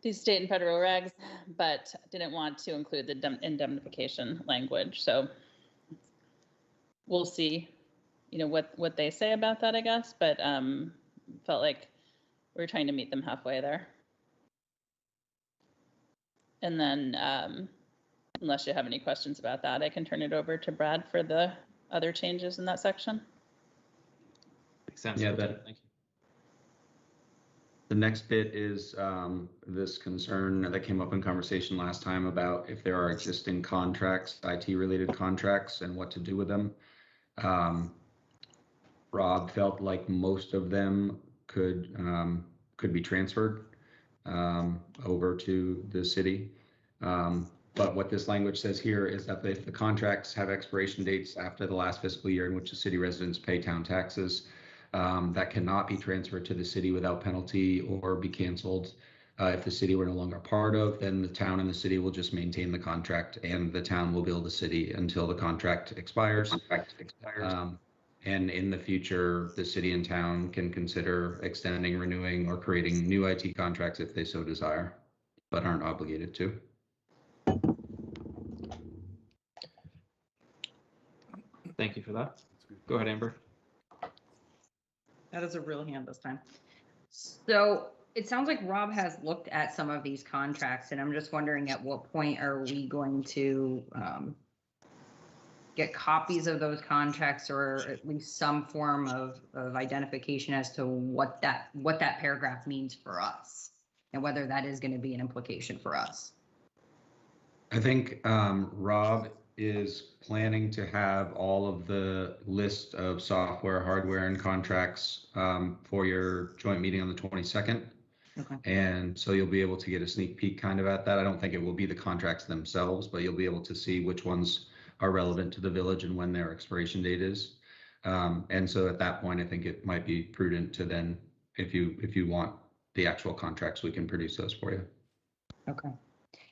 these state and federal regs, but didn't want to include the indemnification language. So we'll see, what they say about that, I guess, but felt like we're trying to meet them halfway there. And then, unless you have any questions about that, I can turn it over to Brad for the other changes in that section. Makes sense. Yeah, Thank you. The next bit is this concern that came up in conversation last time about if there are existing contracts, IT-related contracts, and what to do with them. Rob felt like most of them could be transferred over to the city. But what this language says here is that if the contracts have expiration dates after the last fiscal year in which the city residents pay town taxes, that cannot be transferred to the city without penalty or be canceled. If the city were no longer part of, then the town and the city will just maintain the contract, and the town will bill the city until the contract expires. And in the future, the city and town can consider extending, renewing, or creating new IT contracts if they so desire, but aren't obligated to. Thank you for that. Go ahead, Amber. That is a real hand this time. So it sounds like Rob has looked at some of these contracts, and I'm just wondering at what point are we going to get copies of those contracts, or at least some form of identification as to what that paragraph means for us, and whether that is going to be an implication for us. I think Rob is planning to have all of the list of software, hardware, and contracts for your joint meeting on the 22nd. Okay. And so you'll be able to get a sneak peek kind of at that. I don't think it will be the contracts themselves, but you'll be able to see which ones are relevant to the village and when their expiration date is. And so at that point, I think it might be prudent to then, if you want the actual contracts, we can produce those for you. Okay.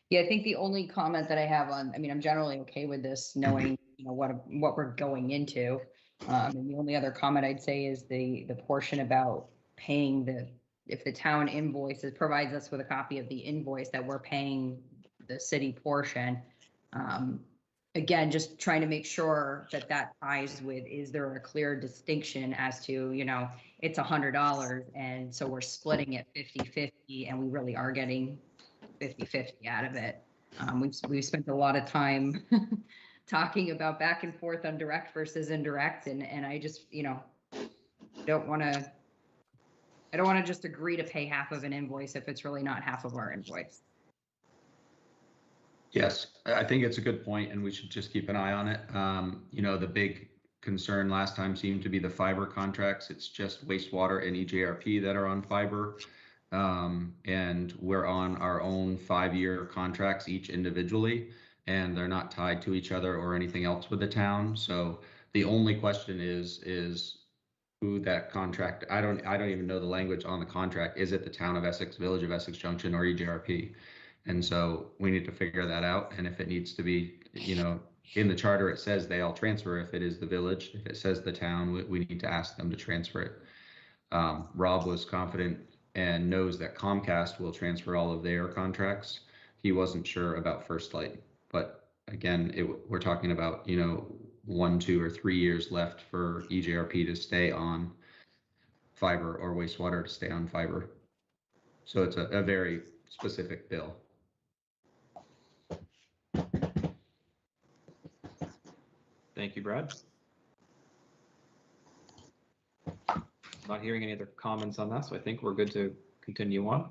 Yeah, I think the only comment that I have on, I mean, I'm generally okay with this, knowing, what we're going into. And the only other comment I'd say is the portion about paying if the town invoices, provides us with a copy of the invoice that we're paying the city portion. Again, just trying to make sure that ties with, is there a clear distinction as to, it's $100, and so we're splitting it 50-50, and we really are getting 50-50 out of it. We've spent a lot of time talking about back and forth on direct versus indirect, and I just, don't want to just agree to pay half of an invoice if it's really not half of our invoice. Yes, I think it's a good point, and we should just keep an eye on it. The big concern last time seemed to be the fiber contracts. It's just wastewater and EJRP that are on fiber. And we're on our own 5-year contracts each individually, and they're not tied to each other or anything else with the town. So the only question is who that contract, I don't even know the language on the contract. Is it the Town of Essex, Village of Essex Junction, or EJRP? And so we need to figure that out. And if it needs to be, in the charter, it says they all transfer if it is the village. If it says the town, we need to ask them to transfer it. Rob was confident and knows that Comcast will transfer all of their contracts. He wasn't sure about First Light, but again, we're talking about, 1, 2, or 3 years left for EJRP to stay on fiber or wastewater to stay on fiber. So it's a very specific bill. Thank you, Brad. Not hearing any other comments on that, so I think we're good to continue on.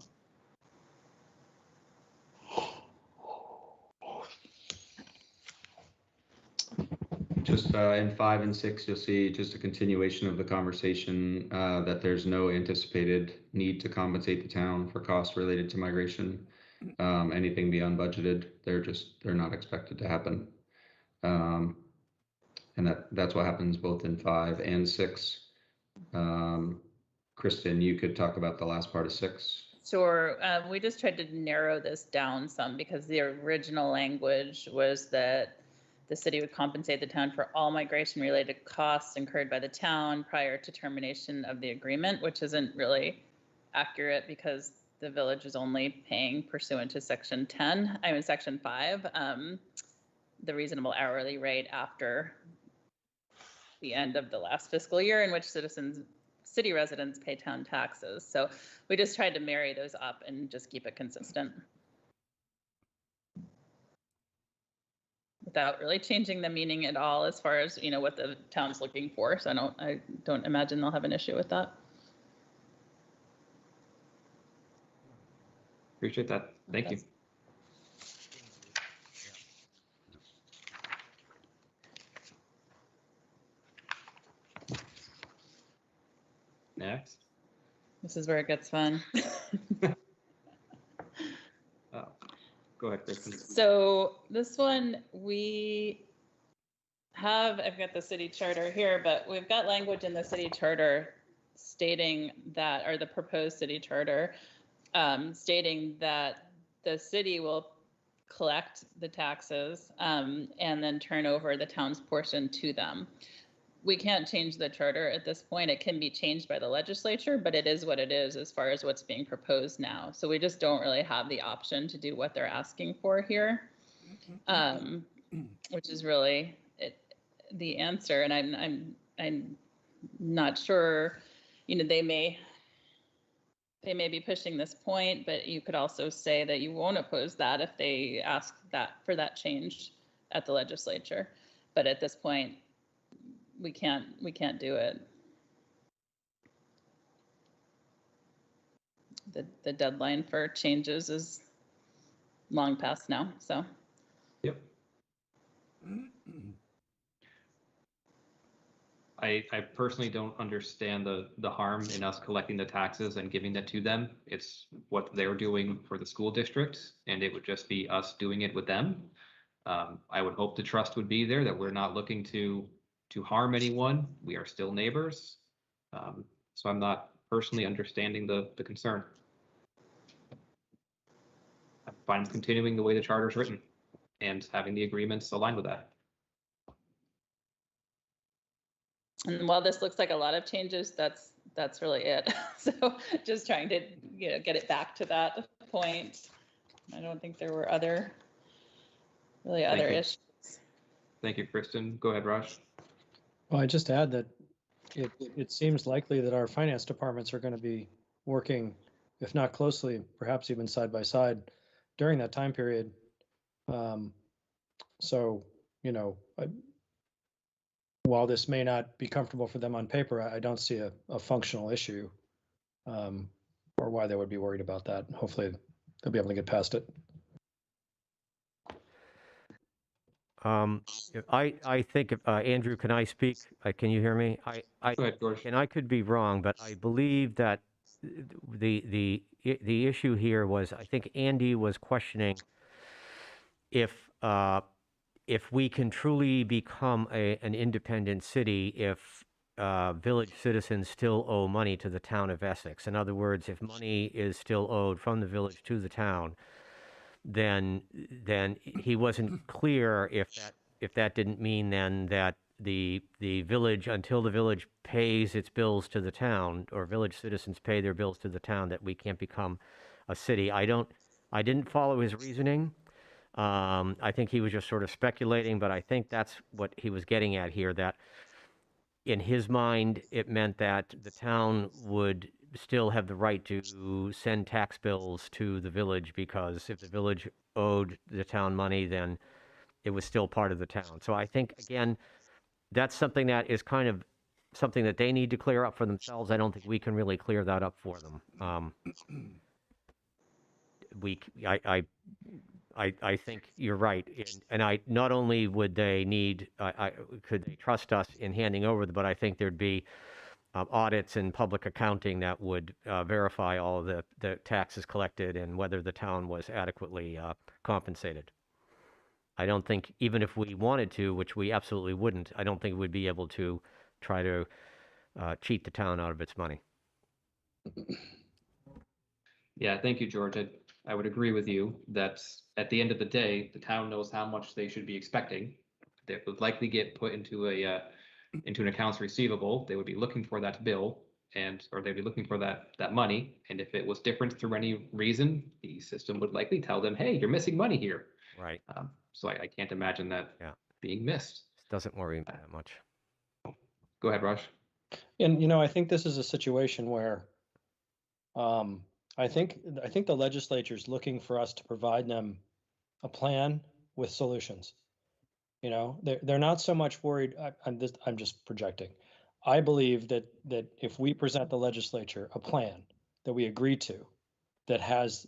Just in 5 and 6, you'll see just a continuation of the conversation that there's no anticipated need to compensate the town for costs related to migration. Anything beyond budgeted, they're not expected to happen. And that's what happens both in 5 and 6. Kristen, you could talk about the last part of 6. Sure. We just tried to narrow this down some because the original language was that the city would compensate the town for all migration-related costs incurred by the town prior to termination of the agreement, which isn't really accurate because the village is only paying pursuant to Section 5, the reasonable hourly rate after the end of the last fiscal year in which city residents pay town taxes. So we just tried to marry those up and just keep it consistent without really changing the meaning at all as far as, what the town's looking for. So I don't imagine they'll have an issue with that. Appreciate that. Thank you. Next. This is where it gets fun. Go Go ahead, Kristen. So this one, I've got the city charter here, but we've got language in the city charter stating that, or the proposed city charter, stating that the city will collect the taxes and then turn over the town's portion to them. We can't change the charter at this point. It can be changed by the legislature, but it is what it is as far as what's being proposed now. So we just don't really have the option to do what they're asking for here, which is really the answer. And I'm not sure, they may be pushing this point, but you could also say that you won't oppose that if they ask for that change at the legislature. But at this point, we can't do it. The deadline for changes is long past now, so. Yep. I personally don't understand the harm in us collecting the taxes and giving that to them. It's what they're doing for the school district, and it would just be us doing it with them. I would hope the trust would be there, that we're not looking to harm anyone. We are still neighbors. So I'm not personally understanding the concern. I'm fine with continuing the way the charter is written and having the agreements aligned with that. And while this looks like a lot of changes, that's really it. So just trying to get it back to that point. I don't think there were other issues. Thank you, Kristen. Go ahead, Raj. Well, I just add that it seems likely that our finance departments are going to be working, if not closely, perhaps even side by side during that time period. So, while this may not be comfortable for them on paper, I don't see a functional issue or why they would be worried about that. Hopefully they'll be able to get past it. I think, Andrew, can I speak? Can you hear me? Go ahead, George. And I could be wrong, but I believe that the issue here was, I think Andy was questioning if we can truly become an independent city if village citizens still owe money to the town of Essex. In other words, if money is still owed from the village to the town, then he wasn't clear if that didn't mean then that the village, until the village pays its bills to the town, or village citizens pay their bills to the town, that we can't become a city. I didn't follow his reasoning. I think he was just sort of speculating, but I think that's what he was getting at here, that in his mind, it meant that the town would still have the right to send tax bills to the village, because if the village owed the town money, then it was still part of the town. So I think, again, that's something that is kind of something that they need to clear up for themselves. I don't think we can really clear that up for them. I think you're right, and I not only would they need, could they trust us in handing over, but I think there'd be audits and public accounting that would verify all of the taxes collected and whether the town was adequately compensated. I don't think, even if we wanted to, which we absolutely wouldn't, I don't think we'd be able to try to cheat the town out of its money. Yeah, thank you, George. I would agree with you that at the end of the day, the town knows how much they should be expecting. They would likely get put into an accounts receivable. They would be looking for that bill, or they'd be looking for that money. And if it was different through any reason, the system would likely tell them, "Hey, you're missing money here." Right. So I can't imagine that being missed. Doesn't worry me that much. Go ahead, Raj. And I think this is a situation where I think the legislature is looking for us to provide them a plan with solutions. They're not so much worried. I'm just projecting. I believe that if we present the legislature a plan that we agree to, that has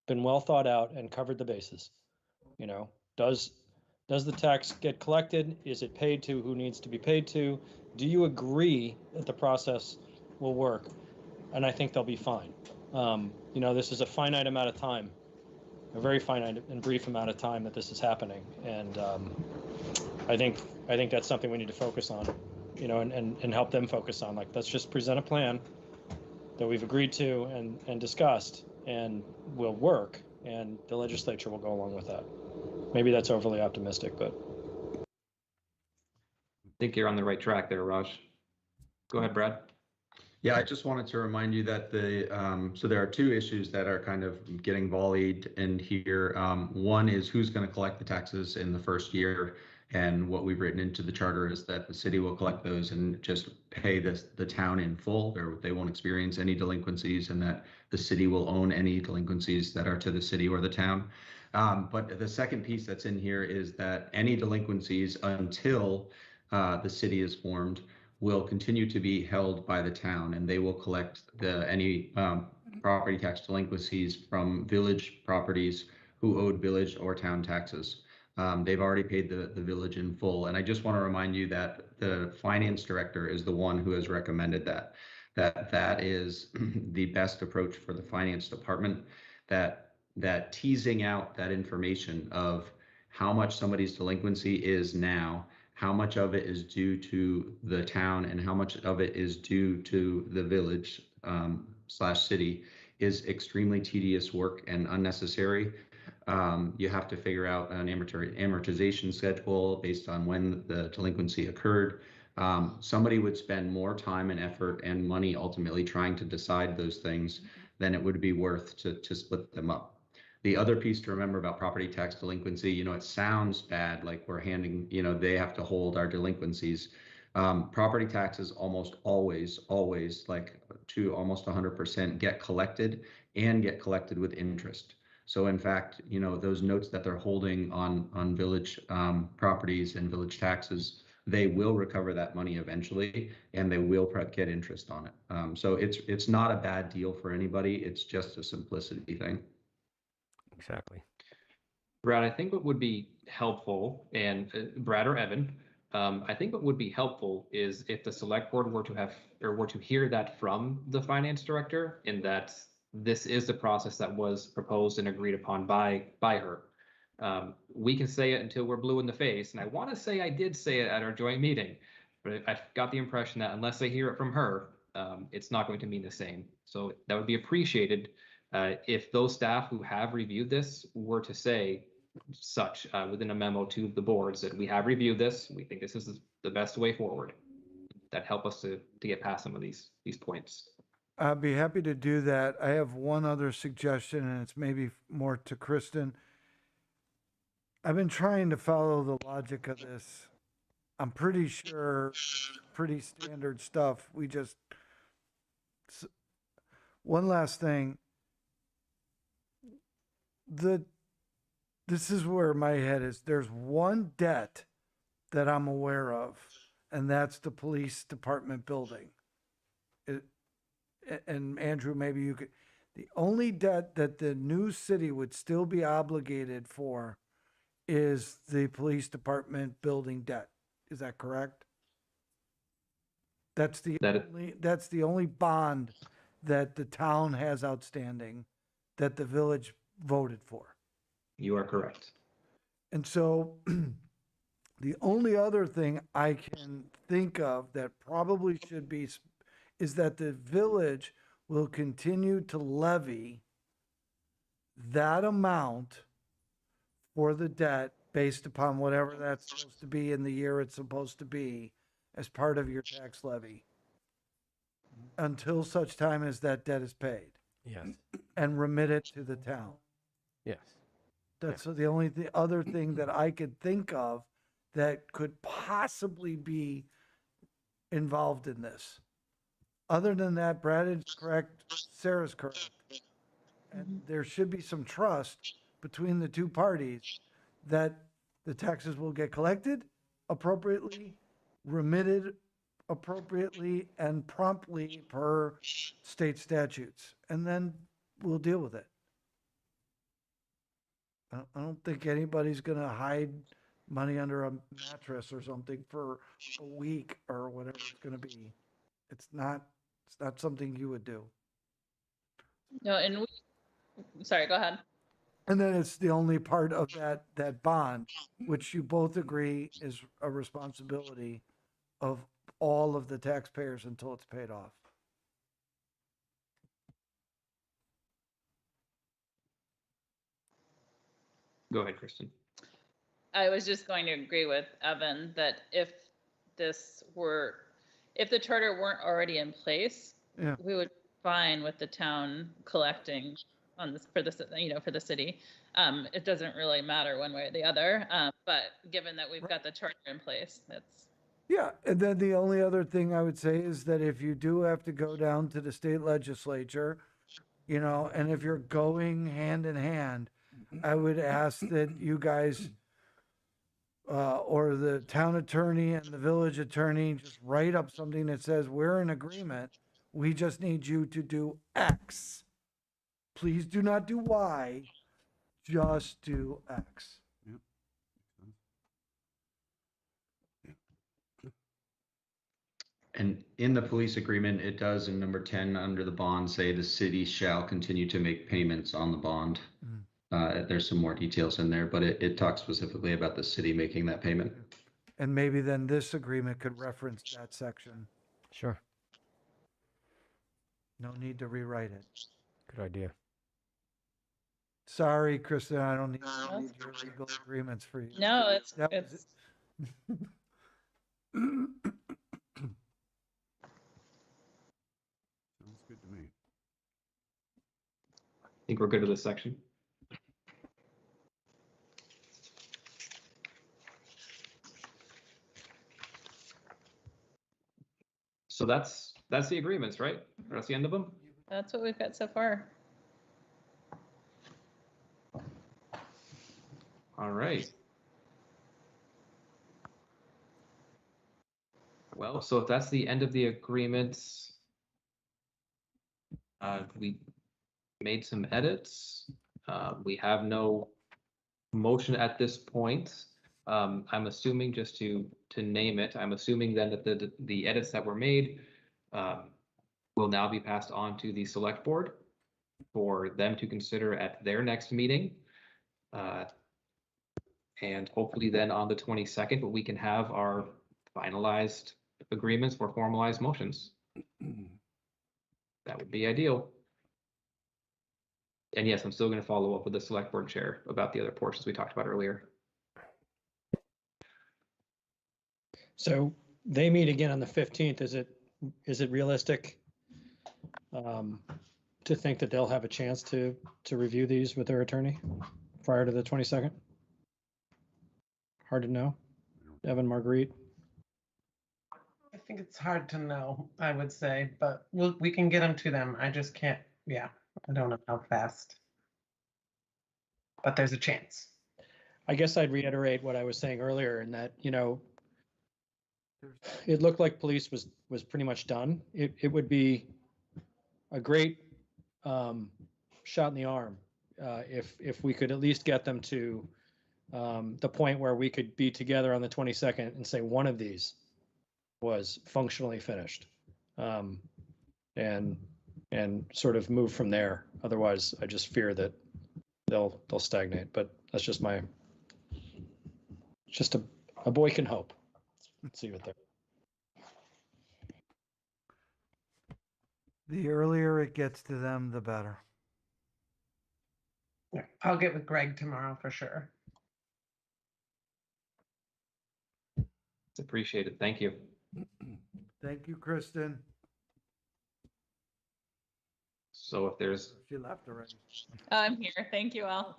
been well thought out and covered the bases, does the tax get collected? Is it paid to who needs to be paid to? Do you agree that the process will work? And I think they'll be fine. This is a finite amount of time. a very finite and brief amount of time that this is happening. And I think that's something we need to focus on, and help them focus on. Like, let's just present a plan that we've agreed to and discussed and will work, and the legislature will go along with that. Maybe that's overly optimistic, but. I think you're on the right track there, Raj. Go ahead, Brad. Yeah, I just wanted to remind you that so there are two issues that are kind of getting volleyed in here. One is who's going to collect the taxes in the first year, and what we've written into the charter is that the city will collect those and just pay the town in full, or they won't experience any delinquencies, and that the city will own any delinquencies that are to the city or the town. But the second piece that's in here is that any delinquencies until the city is formed will continue to be held by the town, and they will collect any property tax delinquencies from village properties who owed village or town taxes. They've already paid the village in full, and I just want to remind you that the finance director is the one who has recommended that is the best approach for the finance department, that teasing out that information of how much somebody's delinquency is now, how much of it is due to the town, and how much of it is due to the village / city is extremely tedious work and unnecessary. You have to figure out an amortization schedule based on when the delinquency occurred. Somebody would spend more time and effort and money ultimately trying to decide those things than it would be worth to split them up. The other piece to remember about property tax delinquency, it sounds bad, like we're handing, they have to hold our delinquencies. Property taxes almost always, like to almost 100% get collected with interest. So in fact, those notes that they're holding on village properties and village taxes, they will recover that money eventually, and they will get interest on it. So it's not a bad deal for anybody. It's just a simplicity thing. Exactly. Brad, I think what would be helpful, and Brad or Evan, I think what would be helpful is if the select board were to hear that from the finance director, in that this is the process that was proposed and agreed upon by her. We can say it until we're blue in the face, and I want to say I did say it at our joint meeting, but I've got the impression that unless I hear it from her, it's not going to mean the same. So that would be appreciated if those staff who have reviewed this were to say such within a memo to the boards that we have reviewed this, we think this is the best way forward. That help us to get past some of these points. I'd be happy to do that. I have one other suggestion, and it's maybe more to Kristen. I've been trying to follow the logic of this. I'm pretty sure it's pretty standard stuff. One last thing. This is where my head is. There's one debt that I'm aware of, and that's the police department building. And Andrew, maybe you could. The only debt that the new city would still be obligated for is the police department building debt. Is that correct? That's the only bond that the town has outstanding that the village voted for. You are correct. And so the only other thing I can think of that probably should be is that the village will continue to levy that amount for the debt based upon whatever that's supposed to be in the year it's supposed to be as part of your tax levy until such time as that debt is paid. Yes. And remit it to the town. Yes. That's the only other thing that I could think of that could possibly be involved in this. Other than that, Brad is correct, Sarah's correct. And there should be some trust between the two parties that the taxes will get collected appropriately, remitted appropriately, and promptly per state statutes. And then we'll deal with it. I don't think anybody's going to hide money under a mattress or something for a week or whatever it's going to be. It's not something you would do. No, sorry, go ahead. And then it's the only part of that bond, which you both agree is a responsibility of all of the taxpayers until it's paid off. Go ahead, Kristen. I was just going to agree with Evan that if the charter weren't already in place, Yeah. we would be fine with the town collecting on this for the city. It doesn't really matter one way or the other. But given that we've got the charter in place, that's Yeah, and then the only other thing I would say is that if you do have to go down to the state legislature, and if you're going hand in hand, I would ask that you guys, or the town attorney and the village attorney, just write up something that says, we're in agreement. We just need you to do X. Please do not do Y, just do X. And in the police agreement, it does in number 10 under the bond say the city shall continue to make payments on the bond. There's some more details in there, but it talks specifically about the city making that payment. And maybe then this agreement could reference that section. Sure. No need to rewrite it. Good idea. Sorry, Kristen, I don't need your legal agreements for you. no, it's That was it's Sounds good to me. I think we're good with this section. So that's the agreements, right? That's the end of them? that's what we've got so far. All right. Well, so if that's the end of the agreements, we made some edits. We have no motion at this point. I'm assuming, just to name it, I'm assuming then that the edits that were made will now be passed on to the select board for them to consider at their next meeting. And hopefully then on the 22nd, we can have our finalized agreements for formalized motions. That would be ideal. And yes, I'm still going to follow up with the select board chair about the other portions we talked about earlier. So they meet again on the 15th. Is it realistic to think that they'll have a chance to review these with their attorney prior to the 22nd? Hard to know. Evan, Marguerite? I think it's hard to know, I would say, but we can get them to them. I just can't, yeah, I don't know how fast. But there's a chance. I guess I'd reiterate what I was saying earlier in that, it looked like police was pretty much done. It would be a great shot in the arm if we could at least get them to the point where we could be together on the 22nd and say one of these was functionally finished, and sort of move from there. Otherwise, I just fear that they'll stagnate. But that's just a boy can hope. Let's see what they're. The earlier it gets to them, the better. Yeah, I'll get with Greg tomorrow for sure. It's appreciated. Thank you. Thank you, Kristen. So if there's, She left already. I'm here. Thank you all.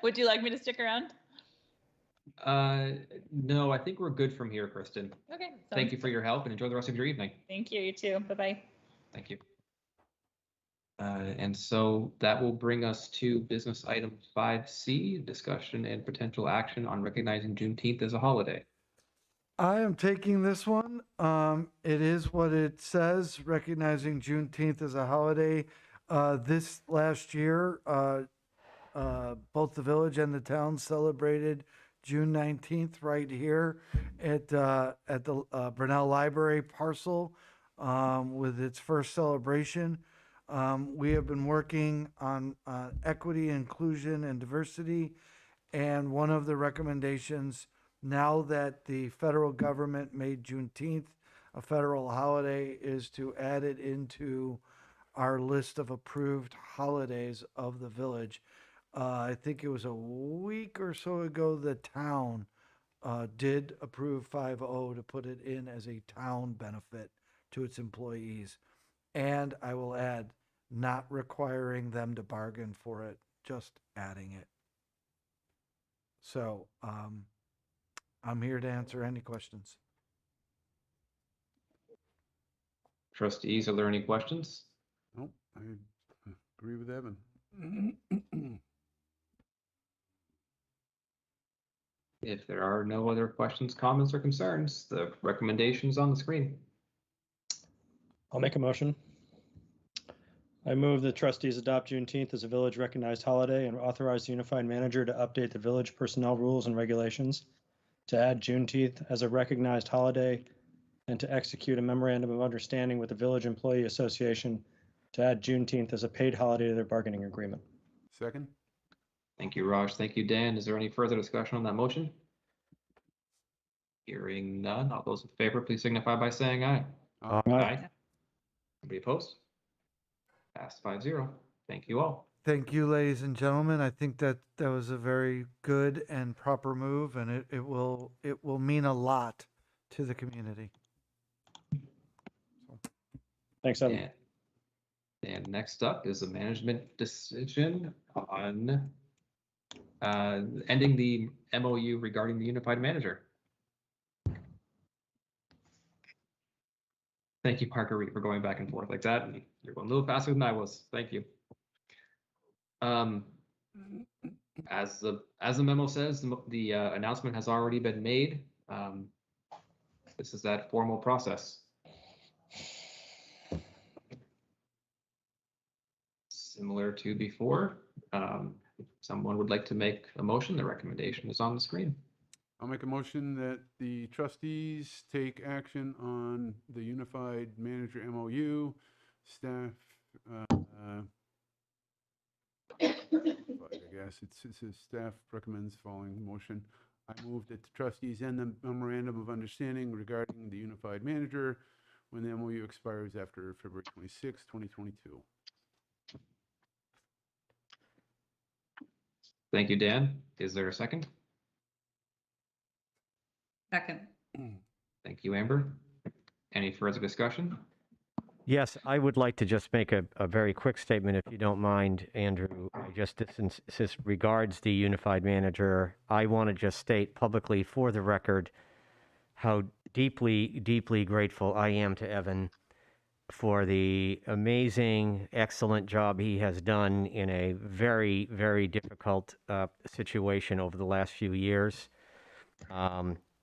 Would you like me to stick around? no, I think we're good from here, Kristen. Okay. Thank you for your help and enjoy the rest of your evening. Thank you. You too. Bye-bye. Thank you. And so that will bring us to business item 5C, discussion and potential action on recognizing Juneteenth as a holiday. I am taking this one. It is what it says, recognizing Juneteenth as a holiday. This last year, both the village and the town celebrated June 19th right here at the Brunel Library parcel with its first celebration. We have been working on equity, inclusion, and diversity. And one of the recommendations, now that the federal government made Juneteenth a federal holiday, is to add it into our list of approved holidays of the village. I think it was a week or so ago, the town did approve 5-0 to put it in as a town benefit to its employees. And I will add, not requiring them to bargain for it, just adding it. So I'm here to answer any questions. Trustees, are there any questions? Nope, I agree with Evan. If there are no other questions, comments, or concerns, the recommendation is on the screen. I'll make a motion. I move the trustees adopt Juneteenth as a village recognized holiday and authorize the unified manager to update the village personnel rules and regulations to add Juneteenth as a recognized holiday and to execute a memorandum of understanding with the Village Employee Association to add Juneteenth as a paid holiday to their bargaining agreement. Second? Thank you, Raj. Thank you, Dan. Is there any further discussion on that motion? Hearing none, all those in favor, please signify by saying aye. Aye. Anybody opposed? Passed 5-0. Thank you all. Thank you, ladies and gentlemen. I think that was a very good and proper move, and it will mean a lot to the community. Thanks, Evan. And next up is a management decision on ending the MOU regarding the unified manager. Thank you, Parker, for going back and forth like that. You're going a little faster than I was. Thank you. As the memo says, the announcement has already been made. This is that formal process. Similar to before, if someone would like to make a motion, the recommendation is on the screen. I'll make a motion that the trustees take action on the unified manager MOU, staff, I guess it says staff recommends following motion. I move that the trustees end the memorandum of understanding regarding the unified manager when the MOU expires after February 26, 2022. Thank you, Dan. Is there a second? Second. Thank you, Amber. Any further discussion? Yes, I would like to just make a very quick statement, if you don't mind, Andrew. Since regards the unified manager, I want to just state publicly for the record how deeply, deeply grateful I am to Evan for the amazing, excellent job he has done in a very, very difficult situation over the last few years.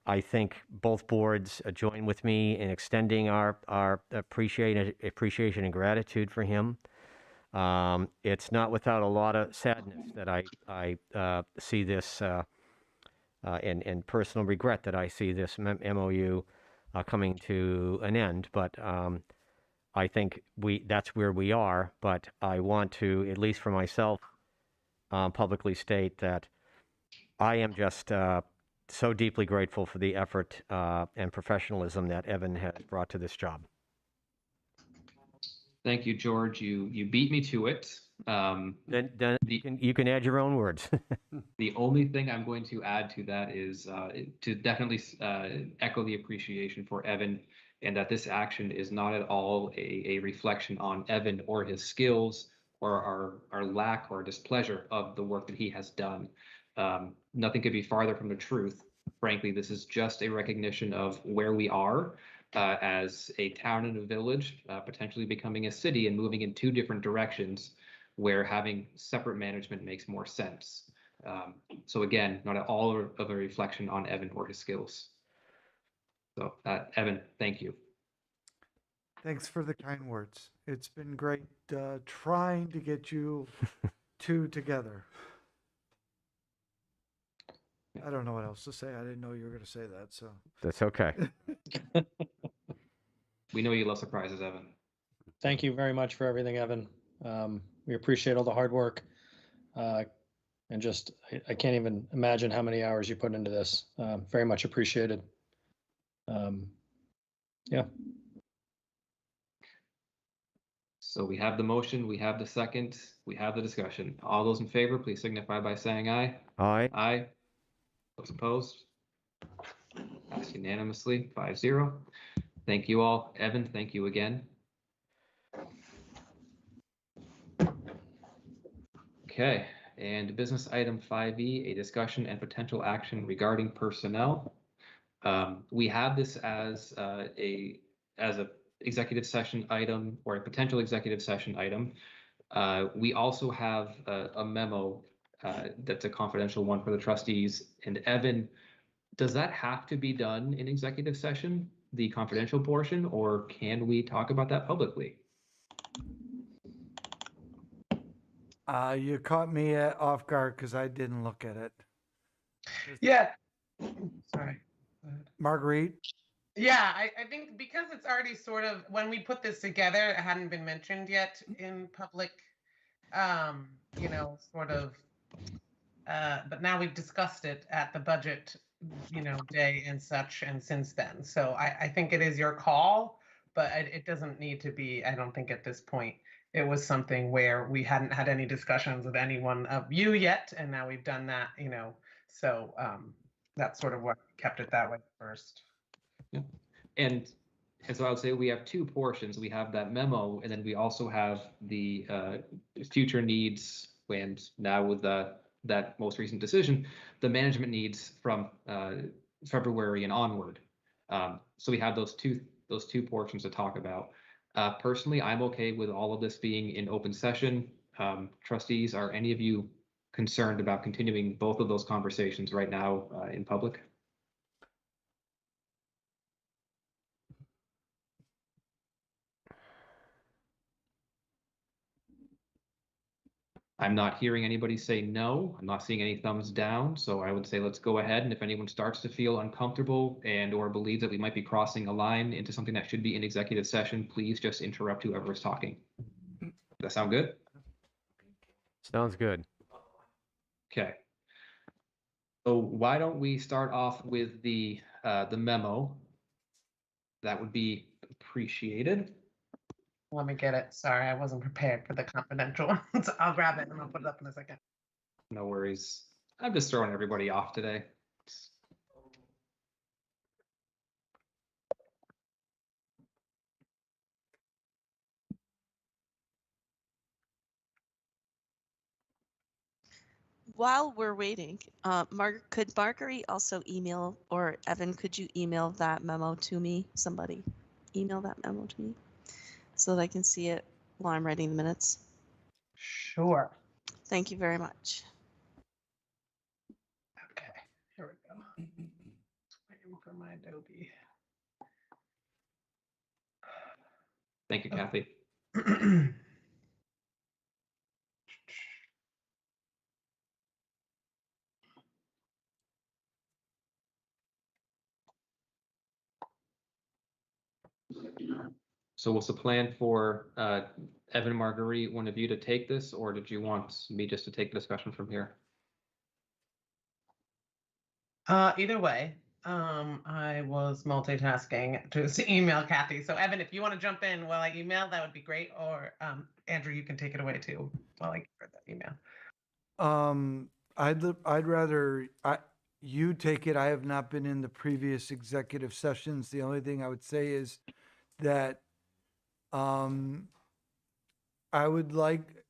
I think both boards join with me in extending our appreciation and gratitude for him. It's not without a lot of sadness that I see this and personal regret that I see this MOU coming to an end. But I think that's where we are. But I want to, at least for myself, publicly state that I am just so deeply grateful for the effort and professionalism that Evan has brought to this job. Thank you, George. You beat me to it. Then you can add your own words. The only thing I'm going to add to that is to definitely echo the appreciation for Evan, and that this action is not at all a reflection on Evan or his skills or our lack or displeasure of the work that he has done. Nothing could be farther from the truth. Frankly, this is just a recognition of where we are as a town and a village, potentially becoming a city and moving in two different directions where having separate management makes more sense. So again, not at all of a reflection on Evan or his skills. So Evan, thank you. Thanks for the kind words. It's been great trying to get you two together. I don't know what else to say. I didn't know you were going to say that, so. That's okay. We know you love surprises, Evan. Thank you very much for everything, Evan. We appreciate all the hard work. And just, I can't even imagine how many hours you put into this. Very much appreciated. Yeah. So we have the motion, we have the second, we have the discussion. All those in favor, please signify by saying aye. Aye. Aye. Those opposed? Passed unanimously, 5-0. Thank you all. Evan, thank you again. Okay, and business item 5E, a discussion and potential action regarding personnel. We have this as a executive session item or a potential executive session item. We also have a memo that's a confidential one for the trustees. And Evan, does that have to be done in executive session, the confidential portion, or can we talk about that publicly? You caught me off guard because I didn't look at it. Yeah. Sorry. Marguerite? Yeah, I think because it's already sort of, when we put this together, it hadn't been mentioned yet in public, sort of, but now we've discussed it at the budget, day and such, and since then. So I think it is your call, but it doesn't need to be, I don't think at this point. It was something where we hadn't had any discussions with anyone of you yet, and now we've done that, so that's sort of what kept it that way first. Yeah. And so I would say we have two portions. We have that memo, and then we also have the future needs. And now with that most recent decision, the management needs from February and onward. So we have those two portions to talk about. Personally, I'm okay with all of this being in open session. Trustees, are any of you concerned about continuing both of those conversations right now in public? I'm not hearing anybody say no. I'm not seeing any thumbs down. So I would say let's go ahead. And if anyone starts to feel uncomfortable and or believes that we might be crossing a line into something that should be in executive session, please just interrupt whoever is talking. Does that sound good? Sounds good. Okay. So why don't we start off with the memo? That would be appreciated. Let me get it. Sorry, I wasn't prepared for the confidential one. So I'll grab it and I'll put it up in a second. No worries. I'm just throwing everybody off today. While we're waiting, could Marguerite also email, or Evan, could you email that memo to me? Somebody email that memo to me so that I can see it while I'm writing the minutes. Sure. Thank you very much. Okay, here we go. Waiting for my Adobe. Thank you, Kathy. So what's the plan for Evan, Marguerite, one of you to take this, or did you want me just to take the discussion from here? Either way, I was multitasking to email Kathy. So Evan, if you want to jump in while I email, that would be great. Or Andrew, you can take it away too while I get that email. I'd rather you take it. I have not been in the previous executive sessions. The only thing I would say is that I would like,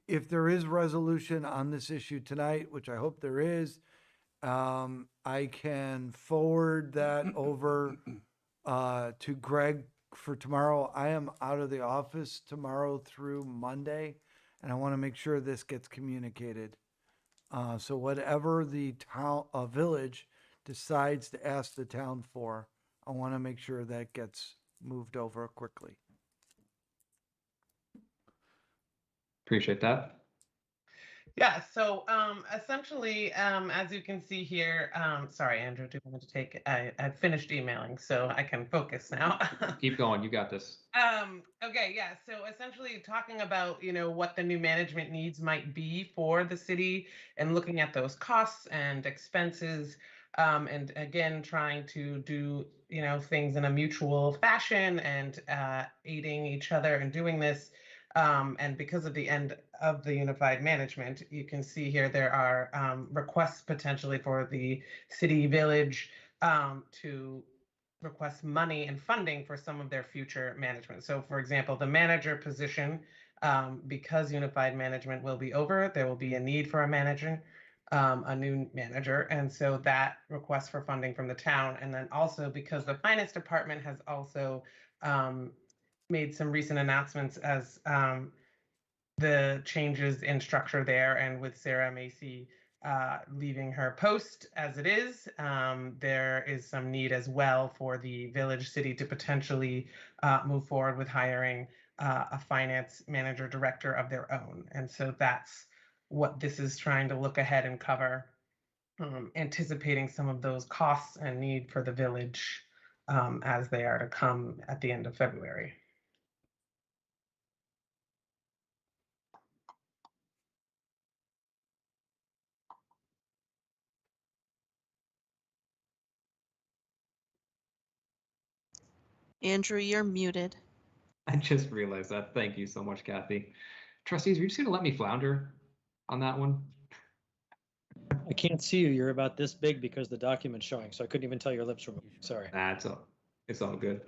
if there is resolution on this issue tonight, which I hope there is, I can forward that over to Greg for tomorrow. I am out of the office tomorrow through Monday, and I want to make sure this gets communicated. So whatever the town, village decides to ask the town for, I want to make sure that gets moved over quickly. Appreciate that. Yeah, so essentially, as you can see here, sorry, Andrew, do you want me to take, I finished emailing, so I can focus now. Keep going. You got this. Okay, yeah. So essentially talking about, what the new management needs might be for the city and looking at those costs and expenses. And again, trying to do, things in a mutual fashion and aiding each other in doing this. And because of the end of the unified management, you can see here there are requests potentially for the city village to request money and funding for some of their future management. So for example, the manager position, because unified management will be over, there will be a need for a new manager. And so that request for funding from the town. And then also because the finance department has also made some recent announcements as the changes in structure there, and with Sarah Macy leaving her post as it is, there is some need as well for the village city to potentially move forward with hiring a finance manager director of their own. And so that's what this is trying to look ahead and cover, anticipating some of those costs and need for the village as they are to come at the end of February. Andrew, you're muted. I just realized that. Thank you so much, Kathy. Trustees, are you just gonna let me flounder on that one? I can't see you. You're about this big because the document's showing, so I couldn't even tell your lips were moving. Sorry. It's all good.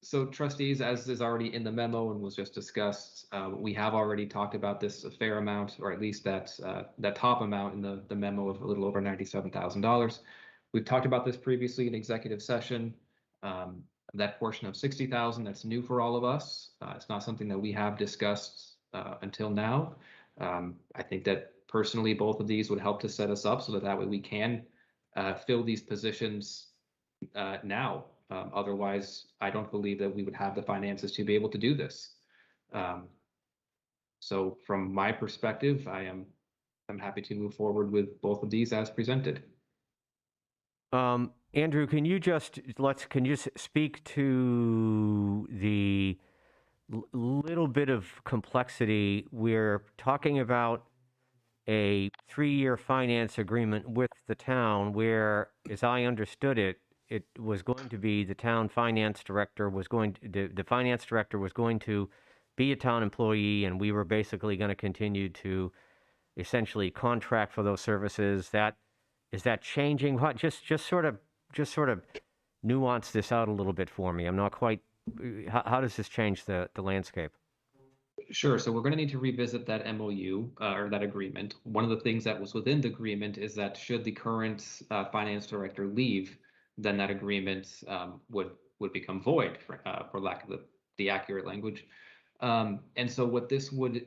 So trustees, as is already in the memo and was just discussed, we have already talked about this a fair amount, or at least that top amount in the memo of a little over $97,000. We've talked about this previously in executive session. That portion of 60,000, that's new for all of us. It's not something that we have discussed until now. I think that personally, both of these would help to set us up so that way we can fill these positions now. Otherwise, I don't believe that we would have the finances to be able to do this. So from my perspective, I'm happy to move forward with both of these as presented. Andrew, can you just speak to the little bit of complexity? We're talking about a 3-year finance agreement with the town where, as I understood it, it was going to be the town finance director was going to, the finance director was going to be a town employee, and we were basically going to continue to essentially contract for those services. Is that changing? What, just sort of nuance this out a little bit for me. I'm not quite, how does this change the landscape? Sure. So we're going to need to revisit that MOU or that agreement. One of the things that was within the agreement is that should the current finance director leave, then that agreement would become void, for lack of the accurate language. And so what this would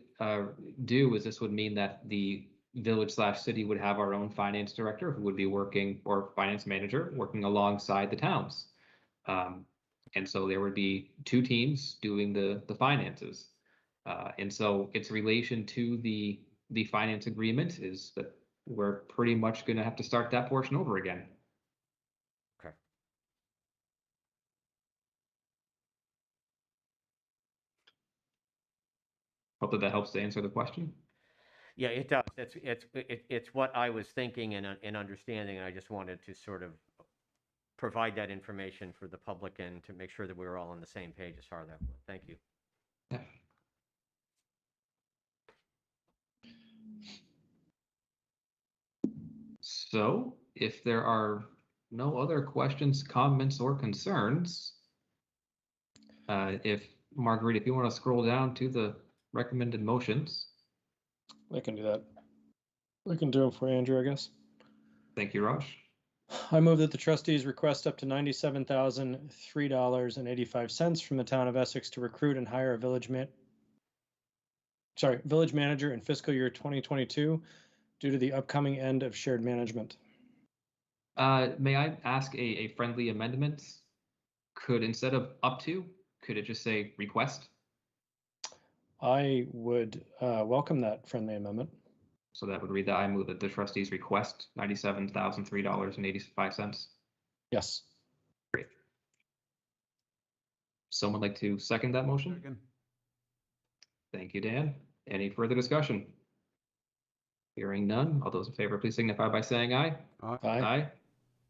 do is this would mean that the village/city would have our own finance director who would be working, or finance manager working alongside the towns. And so there would be 2 teams doing the finances. And so its relation to the finance agreement is that we're pretty much going to have to start that portion over again. Okay. Hope that helps to answer the question. Yeah, it does. It's what I was thinking and understanding. And I just wanted to sort of provide that information for the public and to make sure that we were all on the same page as far as that went. Thank you. Yeah. So if there are no other questions, comments, or concerns, if Marguerite, if you want to scroll down to the recommended motions. I can do that. I can do it for Andrew, I guess. Thank you, Raj. I move that the trustees request up to $97,003.85 from the town of Essex to recruit and hire a village manager in fiscal year 2022 due to the upcoming end of shared management. May I ask a friendly amendment? Could, instead of up to, could it just say request? I would welcome that friendly amendment. So that would read that I move that the trustees request $97,003.85. Yes. Someone like to second that motion? Second. Thank you, Dan. Any further discussion? Hearing none. All those in favor, please signify by saying aye. Aye.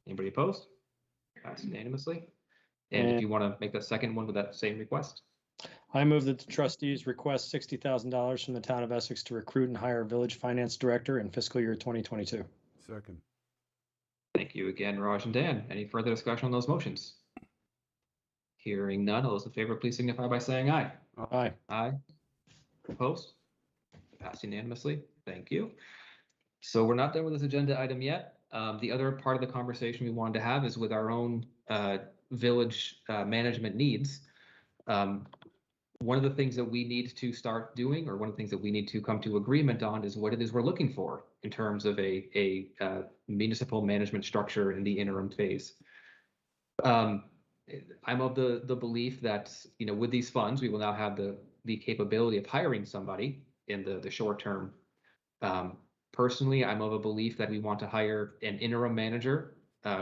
Anybody opposed? Passed unanimously. And if And- you want to make the second one with that same request? I move that the trustees request $60,000 from the town of Essex to recruit and hire a village finance director in fiscal year 2022. Second. Thank you again, Raj and Dan. Any further discussion on those motions? Hearing none. All those in favor, please signify by saying aye. Aye. Aye. Opposed? Passed unanimously. Thank you. So we're not done with this agenda item yet. The other part of the conversation we wanted to have is with our own village management needs. One of the things that we need to start doing, or one of the things that we need to come to agreement on, is what it is we're looking for in terms of a municipal management structure in the interim phase. I'm of the belief that, you know, with these funds, we will now have the capability of hiring somebody in the short term. Personally, I'm of a belief that we want to hire an interim manager.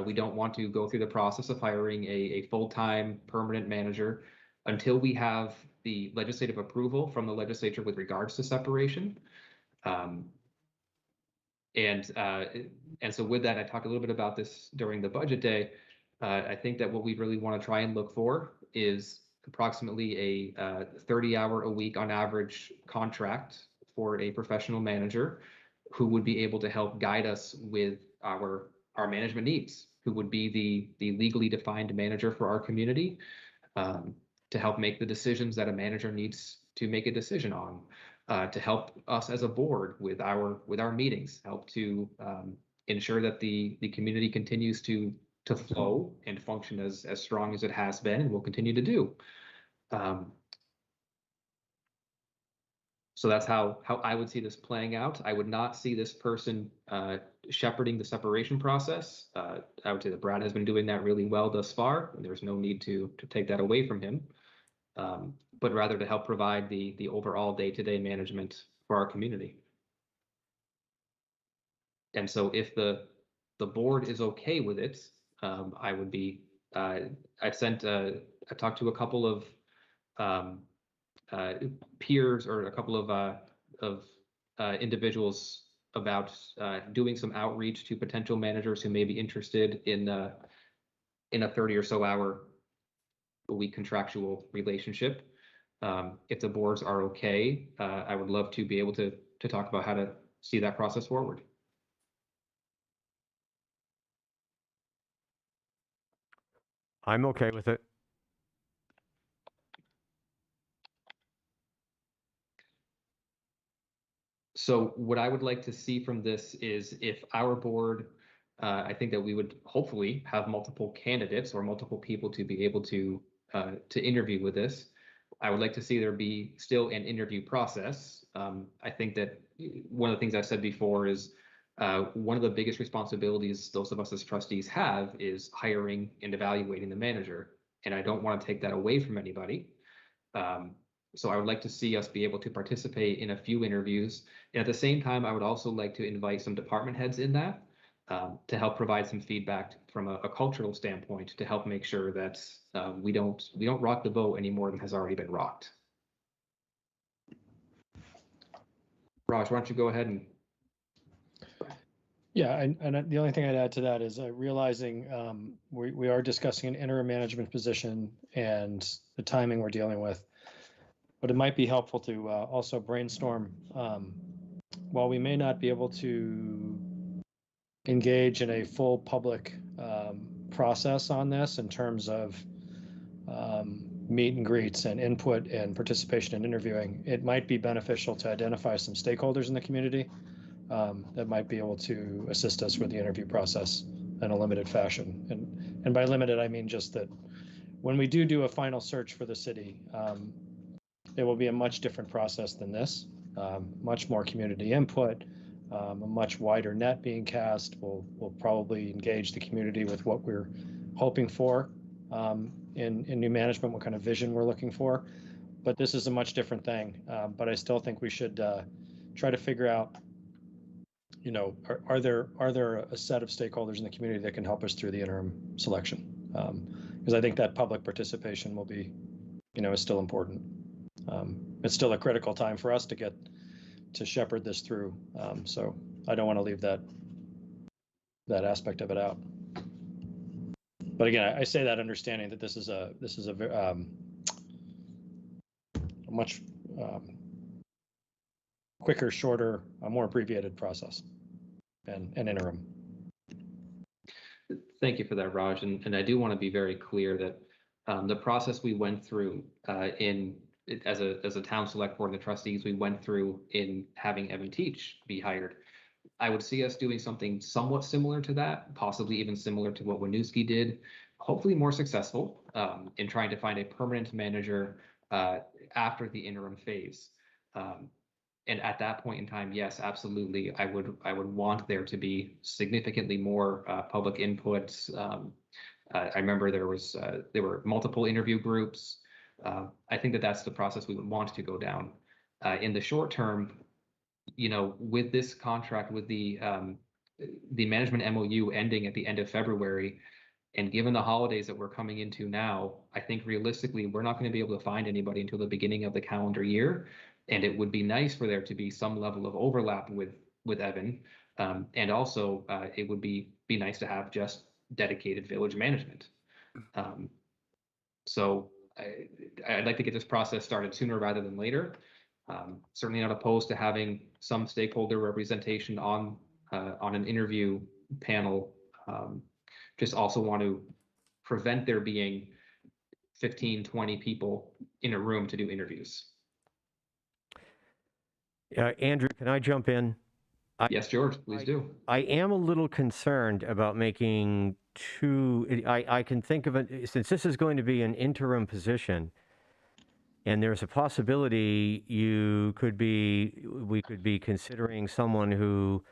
We don't want to go through the process of hiring a full-time permanent manager until we have the legislative approval from the legislature with regards to separation. And so with that, I talked a little bit about this during the budget day. I think that what we really want to try and look for is approximately a 30-hour-a-week on average contract for a professional manager who would be able to help guide us with our management needs, who would be the legally defined manager for our community, to help make the decisions that a manager needs to make a decision on, to help us as a board with our meetings, help to ensure that the community continues to flow and function as strong as it has been and will continue to do. So that's how I would see this playing out. I would not see this person shepherding the separation process. I would say that Brad has been doing that really well thus far, and there's no need to take that away from him, but rather to help provide the overall day-to-day management for our community. And so if the board is okay with it, I would be, I talked to a couple of peers or a couple of individuals about doing some outreach to potential managers who may be interested in a 30 or so hour a week contractual relationship. If the boards are okay, I would love to be able to talk about how to see that process forward. I'm okay with it. So what I would like to see from this is if our board, I think that we would hopefully have multiple candidates or multiple people to be able to interview with this. I would like to see there be still an interview process. I think that one of the things I've said before is one of the biggest responsibilities those of us as trustees have is hiring and evaluating the manager. And I don't want to take that away from anybody. So I would like to see us be able to participate in a few interviews. And at the same time, I would also like to invite some department heads in that to help provide some feedback from a cultural standpoint to help make sure that we don't rock the boat any more than has already been rocked. Raj, why don't you go ahead and. Yeah, and the only thing I'd add to that is realizing we are discussing an interim management position and the timing we're dealing with. But it might be helpful to also brainstorm, while we may not be able to engage in a full public process on this in terms of meet and greets and input and participation in interviewing, it might be beneficial to identify some stakeholders in the community that might be able to assist us with the interview process in a limited fashion. And by limited, I mean just that when we do a final search for the city, it will be a much different process than this, much more community input, a much wider net being cast. We'll probably engage the community with what we're hoping for in new management, what kind of vision we're looking for. but this is a much different thing. But I still think we should try to figure out, you know, are there a set of stakeholders in the community that can help us through the interim selection? Because I think that public participation will be, you know, is still important. It's still a critical time for us to shepherd this through. So I don't want to leave that aspect of it out. But again, I say that understanding that this is a much quicker, shorter, more abbreviated process and interim. Thank you for that, Raj. And I do want to be very clear that the process we went through as a town select board and the trustees, we went through in having Evan Teach be hired. I would see us doing something somewhat similar to that, possibly even similar to what Winooski did, hopefully more successful in trying to find a permanent manager after the interim phase. And at that point in time, yes, absolutely, I would want there to be significantly more public inputs. I remember there were multiple interview groups. I think that's the process we would want to go down. In the short term, you know, with this contract, with the management MOU ending at the end of February, and given the holidays that we're coming into now, I think realistically, we're not going to be able to find anybody until the beginning of the calendar year. And it would be nice for there to be some level of overlap with Evan. And also, it would be nice to have just dedicated village management. So I'd like to get this process started sooner rather than later. Certainly not opposed to having some stakeholder representation on an interview panel. Just also want to prevent there being 15, 20 people in a room to do interviews. Andrew, can I jump in? Yes, George, please do. I am a little concerned about making I can think of it, since this is going to be an interim position, and there's a possibility we could be considering someone who,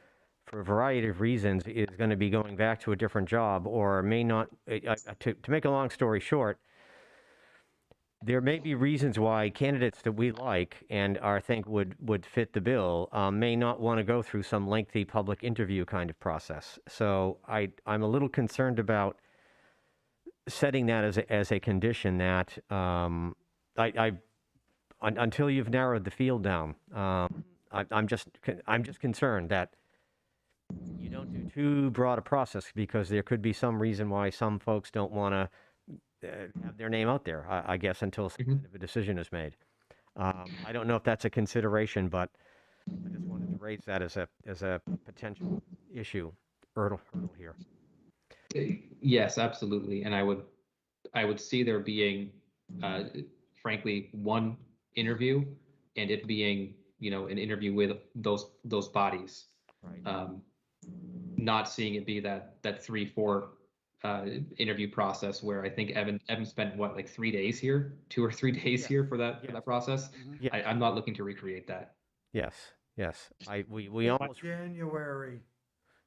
for a variety of reasons, is going to be going back to a different job or may not. To make a long story short, there may be reasons why candidates that we like and think would fit the bill may not want to go through some lengthy public interview kind of process. So I'm a little concerned about setting that as a condition that until you've narrowed the field down, I'm just concerned that you don't do too broad a process, because there could be some reason why some folks don't want to have their name out there, I guess, until some kind of a decision is made. I don't know if that's a consideration, but I just wanted to raise that as a potential issue, hurdle here. Yes, absolutely. And I would see there being, frankly, one interview, and it being, you know, an interview with those bodies. Right. Not seeing it be that 3-4 interview process where I think Evan spent what, like 3 days here, 2 or 3 days here for that process. Yeah. I'm not looking to recreate that. Yes. We almost. January.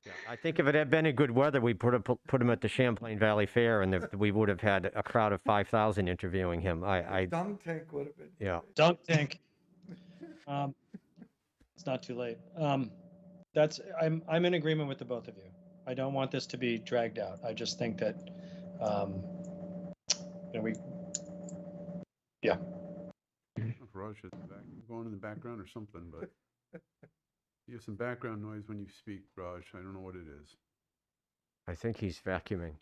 Yeah, I think if it had been in good weather, we put him at the Champlain Valley Fair, and we would have had a crowd of 5,000 interviewing him. Dunk tank would have been. Yeah. Dunk tank. It's not too late. I'm in agreement with the both of you. I don't want this to be dragged out. I just think that, yeah. If Raj is going in the background or something, but you have some background noise when you speak, Raj. I don't know what it is. I think he's vacuuming.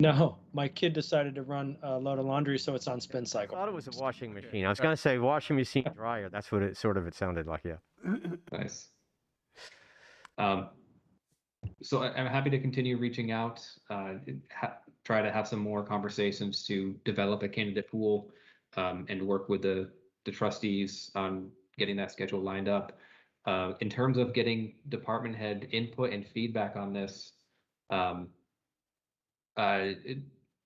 No, my kid decided to run a load of laundry, so it's on spin I cycle. thought it was a washing machine. I was going to say washing machine dryer. That's what it sounded like, yeah. Nice. So I'm happy to continue reaching out, try to have some more conversations to develop a candidate pool, and work with the trustees on getting that schedule lined up. In terms of getting department head input and feedback on this,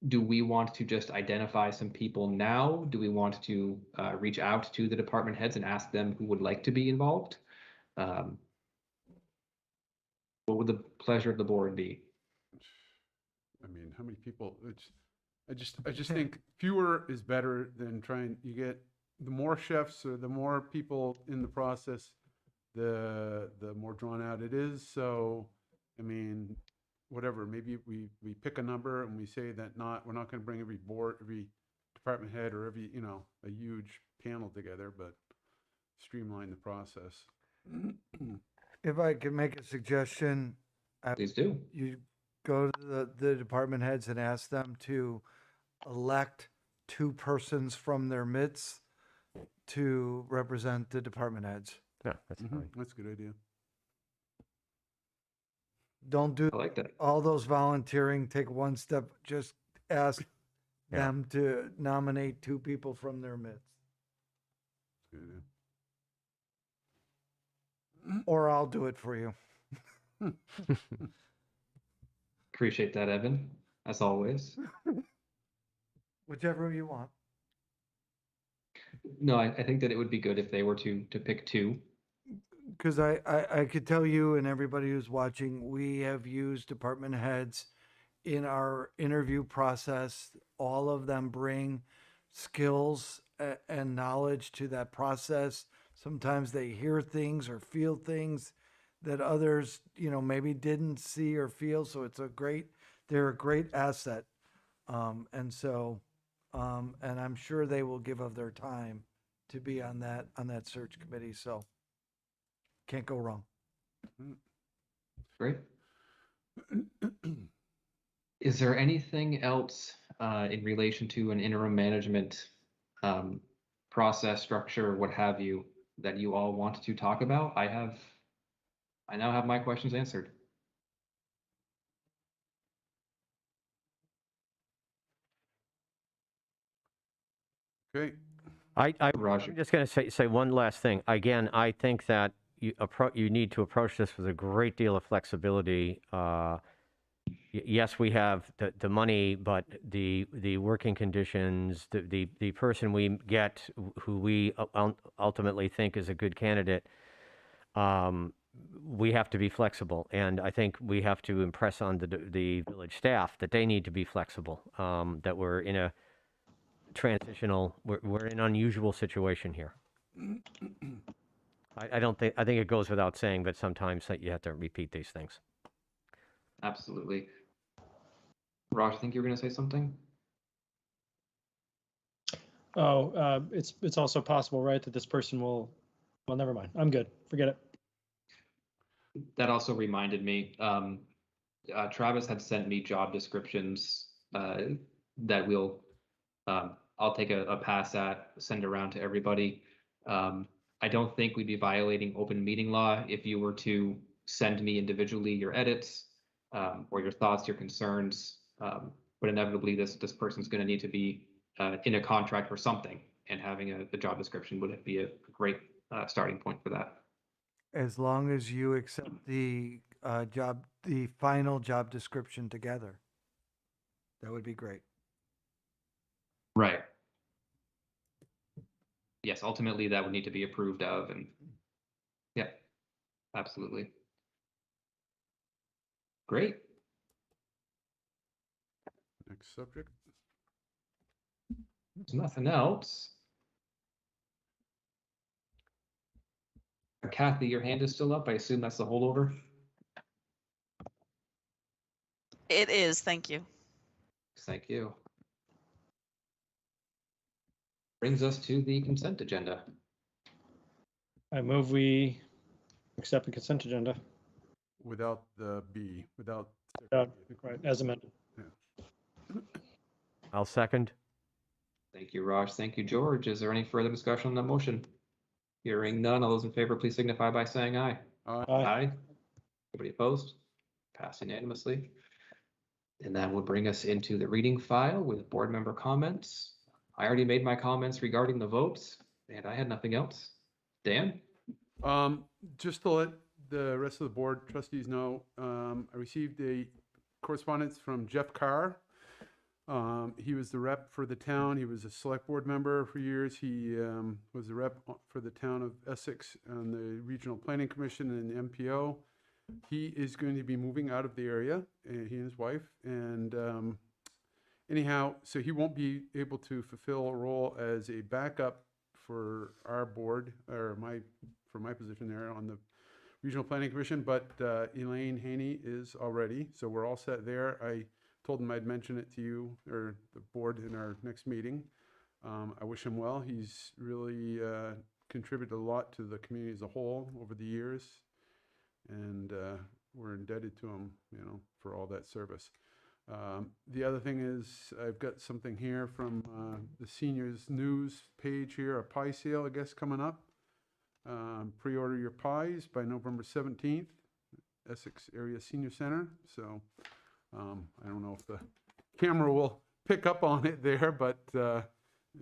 do we want to just identify some people now? Do we want to reach out to the department heads and ask them who would like to be involved? What would the pleasure of the board be? I mean, how many people? I just think fewer is better than trying. You get the more chefs or the more people in the process, the more drawn out it is. So, I mean, whatever, maybe we pick a number and we say that we're not going to bring every board, every department head or every, a huge panel together, but streamline the process. If I could make a suggestion, Please do. you go to the department heads and ask them to elect 2 persons from their midst to represent the department heads. Yeah, that's fine. That's a good idea. Don't do I like that. all those volunteering, take one step, just ask Yeah. them to nominate 2 people from their midst. That's a good idea. Or I'll do it for you. Appreciate that, Evan, as always. Whichever you want. No, I think that it would be good if they were to pick 2. Because I could tell you and everybody who's watching, we have used department heads in our interview process. All of them bring skills and knowledge to that process. Sometimes they hear things or feel things that others, maybe didn't see or feel. So they're a great asset. And I'm sure they will give of their time to be on that search committee. So can't go wrong. Great. Is there anything else in relation to an interim management process, structure, what have you, that you all want to talk about? I now have my questions answered. Okay. Roger. I'm just going to say one last thing. Again, I think that you need to approach this with a great deal of flexibility. Yes, we have the money, but the working conditions, the person we get who we ultimately think is a good candidate, we have to be flexible. And I think we have to impress on the village staff that they need to be flexible, that we're in a we're in an unusual situation here. I think it goes without saying, but sometimes that you have to repeat these things. Absolutely. Raj, I think you were going to say something? Oh, it's also possible, right, that this person will, well, never mind. I'm good. Forget it. That also reminded me, Travis had sent me job descriptions that I'll take a pass at, send around to everybody. I don't think we'd be violating open meeting law if you were to send me individually your edits or your thoughts, your concerns. But inevitably, this person's going to need to be in a contract or something, and having a job description would be a great starting point for that. As long as you accept the final job description together, that would be great. Right. Yes, ultimately that would need to be approved of, and yeah, absolutely. Great. Next subject. There's nothing else. Kathy, your hand is still up. I assume that's the holdover. It is, thank you. Thank you. Brings us to the consent agenda. I move we accept the consent agenda. Without the B, without. Right, as amended. I'll second. Thank you, Raj. Thank you, George. Is there any further discussion on that motion? Hearing none, all those in favor, please signify by saying aye. Aye. Anybody opposed? Passed unanimously. And that would bring us into the reading file with board member comments. I already made my comments regarding the votes, and I had nothing else. Dan? Just to let the rest of the board trustees know, I received a correspondence from Jeff Carr. He was the rep for the town. He was a select board member for years. He was the rep for the town of Essex on the Regional Planning Commission and the MPO. He is going to be moving out of the area, he and his wife. And anyhow, so he won't be able to fulfill a role as a backup for our board, or for my position there on the Regional Planning Commission, but Elaine Haney is already, so we're all set there. I told him I'd mention it to you or the board in our next meeting. I wish him well. He's really contributed a lot to the community as a whole over the years, and we're indebted to him, for all that service. The other thing is I've got something here from the seniors news page here, a pie sale, I guess, coming up. Pre-order your pies by November 17th, Essex Area Senior Center. So I don't know if the camera will pick up on it there, but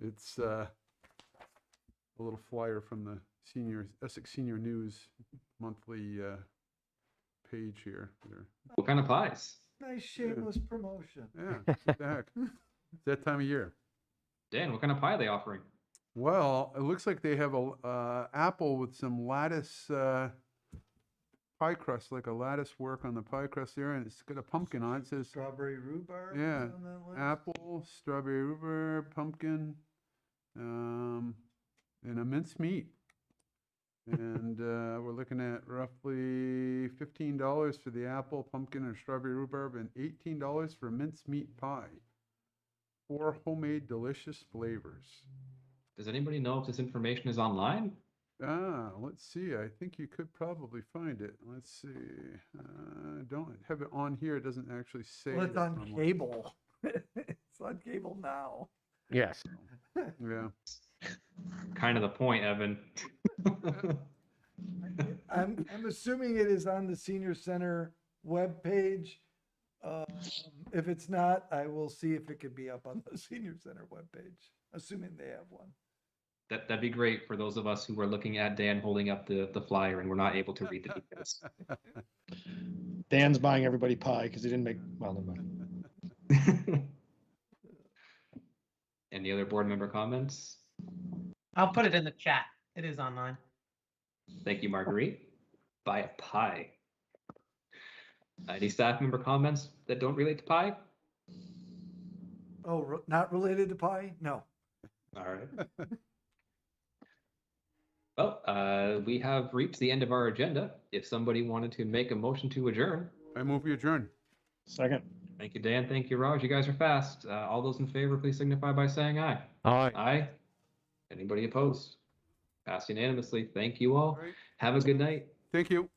it's a little flyer from the Essex Senior News monthly page here. What kind of pies? Nice shameless promotion. Yeah, what the heck? It's that time of year. Dan, what kind of pie are they offering? Well, it looks like they have a apple with some lattice pie crust, like a lattice work on the pie crust there, and it's got a pumpkin on it. It says Strawberry rhubarb. Yeah, on that list? apple, strawberry rhubarb, pumpkin, and a minced meat. And we're looking at roughly $15 for the apple, pumpkin, or strawberry rhubarb, and $18 for minced meat pie. 4 homemade delicious flavors. Does anybody know if this information is online? Let's see. I think you could probably find it. Let's see. Don't have it on here. It doesn't actually say. Well, it's that on online. cable. It's on cable now. Yes. Yeah. Kind of the point, Evan. I'm assuming it is on the senior center webpage. If it's not, I will see if it could be up on the senior center webpage, assuming they have one. That'd be great for those of us who are looking at Dan holding up the flyer and we're not able to read the details. Dan's buying everybody pie because he didn't make, well, never mind. Any other board member comments? I'll put it in the chat. It is online. Thank you, Marguerite. Buy a pie. Any staff member comments that don't relate to pie? Oh, not related to pie? No. All right. Well, we have reached the end of our agenda. If somebody wanted to make a motion to adjourn. I move we adjourn. Second. Thank you, Dan. Thank you, Raj. You guys are fast. All those in favor, please signify by saying aye. Aye. Aye. Anybody opposed? Passed unanimously. Thank you all. All right. Have a good night. Thank you.